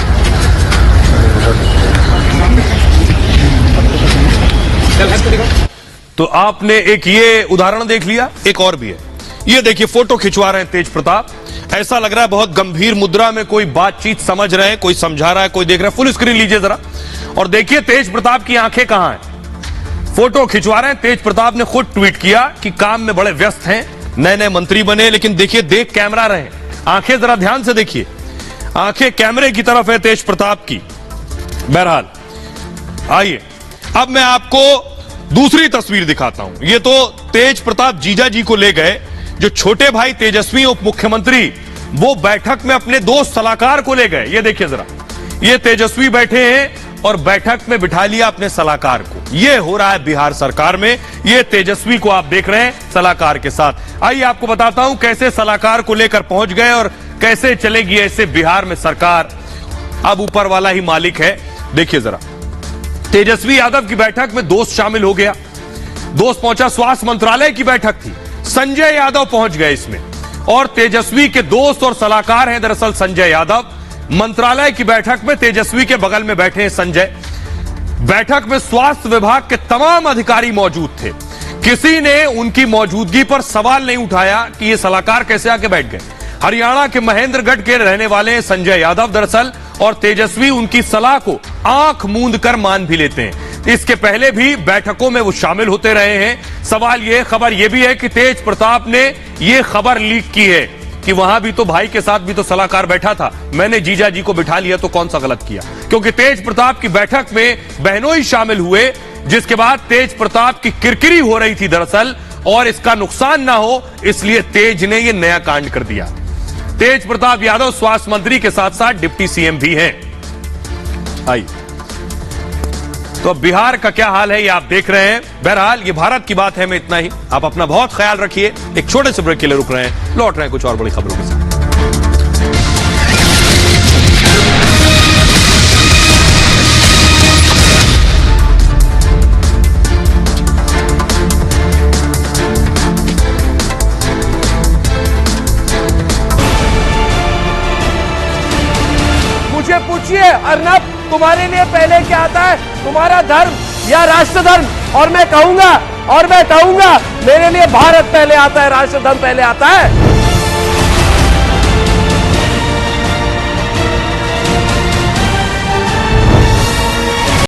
तो आपने एक ये उदाहरण देख लिया, एक और भी है। ये देखिए, फोटो खिंचवा रहे हैं तेज प्रताप। ऐसा लग रहा है बहुत गंभीर मुद्रा में कोई बातचीत समझ रहे हैं, कोई समझा रहा है, कोई देख रहा है। फुल स्क्रीन लीजिए जरा और देखिए तेज प्रताप की आंखें कहां हैं। फोटो खिंचवा रहे हैं। तेज प्रताप ने खुद ट्वीट किया कि काम में बड़े व्यस्त हैं, नए नए मंत्री बने, लेकिन देखिए देख कैमरा रहे, आंखें जरा ध्यान से देखिए, आंखें कैमरे की तरफ है तेज प्रताप की। बहरहाल, आइए अब मैं आपको दूसरी तस्वीर दिखाता हूं। ये तो तेज प्रताप जीजा जी को ले गए। जो छोटे भाई तेजस्वी उप मुख्यमंत्री, वो बैठक में अपने दोस्त सलाहकार को ले गए। ये देखिए जरा, ये तेजस्वी बैठे हैं और बैठक में बिठा लिया अपने सलाहकार को। ये हो रहा है बिहार सरकार में। ये तेजस्वी को आप देख रहे हैं सलाहकार के साथ। आइए आपको बताता हूं कैसे सलाहकार को लेकर पहुंच गए और कैसे चलेगी ऐसे बिहार में सरकार। अब ऊपर वाला ही मालिक है। देखिए जरा, तेजस्वी यादव की बैठक में दोस्त शामिल हो गया। दोस्त पहुंचा, स्वास्थ्य मंत्रालय की बैठक थी, संजय यादव पहुंच गए इसमें। और तेजस्वी के दोस्त और सलाहकार हैं दरअसल संजय यादव। मंत्रालय की बैठक में तेजस्वी के बगल में बैठे हैं संजय। बैठक में स्वास्थ्य विभाग के तमाम अधिकारी मौजूद थे। किसी ने उनकी मौजूदगी पर सवाल नहीं उठाया कि ये सलाहकार कैसे आके बैठ गए। हरियाणा के महेंद्रगढ़ के रहने वाले हैं संजय यादव दरअसल, और तेजस्वी उनकी सलाह को आंख मूंद कर मान भी लेते हैं। इसके पहले भी बैठकों में वो शामिल होते रहे हैं। सवाल ये, खबर ये भी है कि तेज प्रताप ने ये खबर लीक की है कि वहां भी तो भाई के साथ भी तो सलाहकार बैठा था, मैंने जीजा जी को बिठा लिया तो कौन सा गलत किया। क्योंकि तेज प्रताप की बैठक में बहनोई शामिल हुए, जिसके बाद तेज प्रताप की किरकिरी हो रही थी दरअसल, और इसका नुकसान ना हो इसलिए तेज ने यह नया कांड कर दिया। तेज प्रताप यादव स्वास्थ्य मंत्री के साथ साथ डिप्टी सीएम भी हैं। आइए, तो अब बिहार का क्या हाल है ये आप देख रहे हैं। बहरहाल ये भारत की बात है, मैं इतना ही। आप अपना बहुत ख्याल रखिए। एक छोटे से ब्रेक के लिए रुक रहे हैं, लौट रहे हैं कुछ और बड़ी खबरों के साथ। मुझे पूछिए अर्नब, तुम्हारे लिए पहले क्या आता है, तुम्हारा धर्म या राष्ट्र धर्म? और मैं कहूंगा मेरे लिए भारत पहले आता है, राष्ट्र धर्म पहले आता है।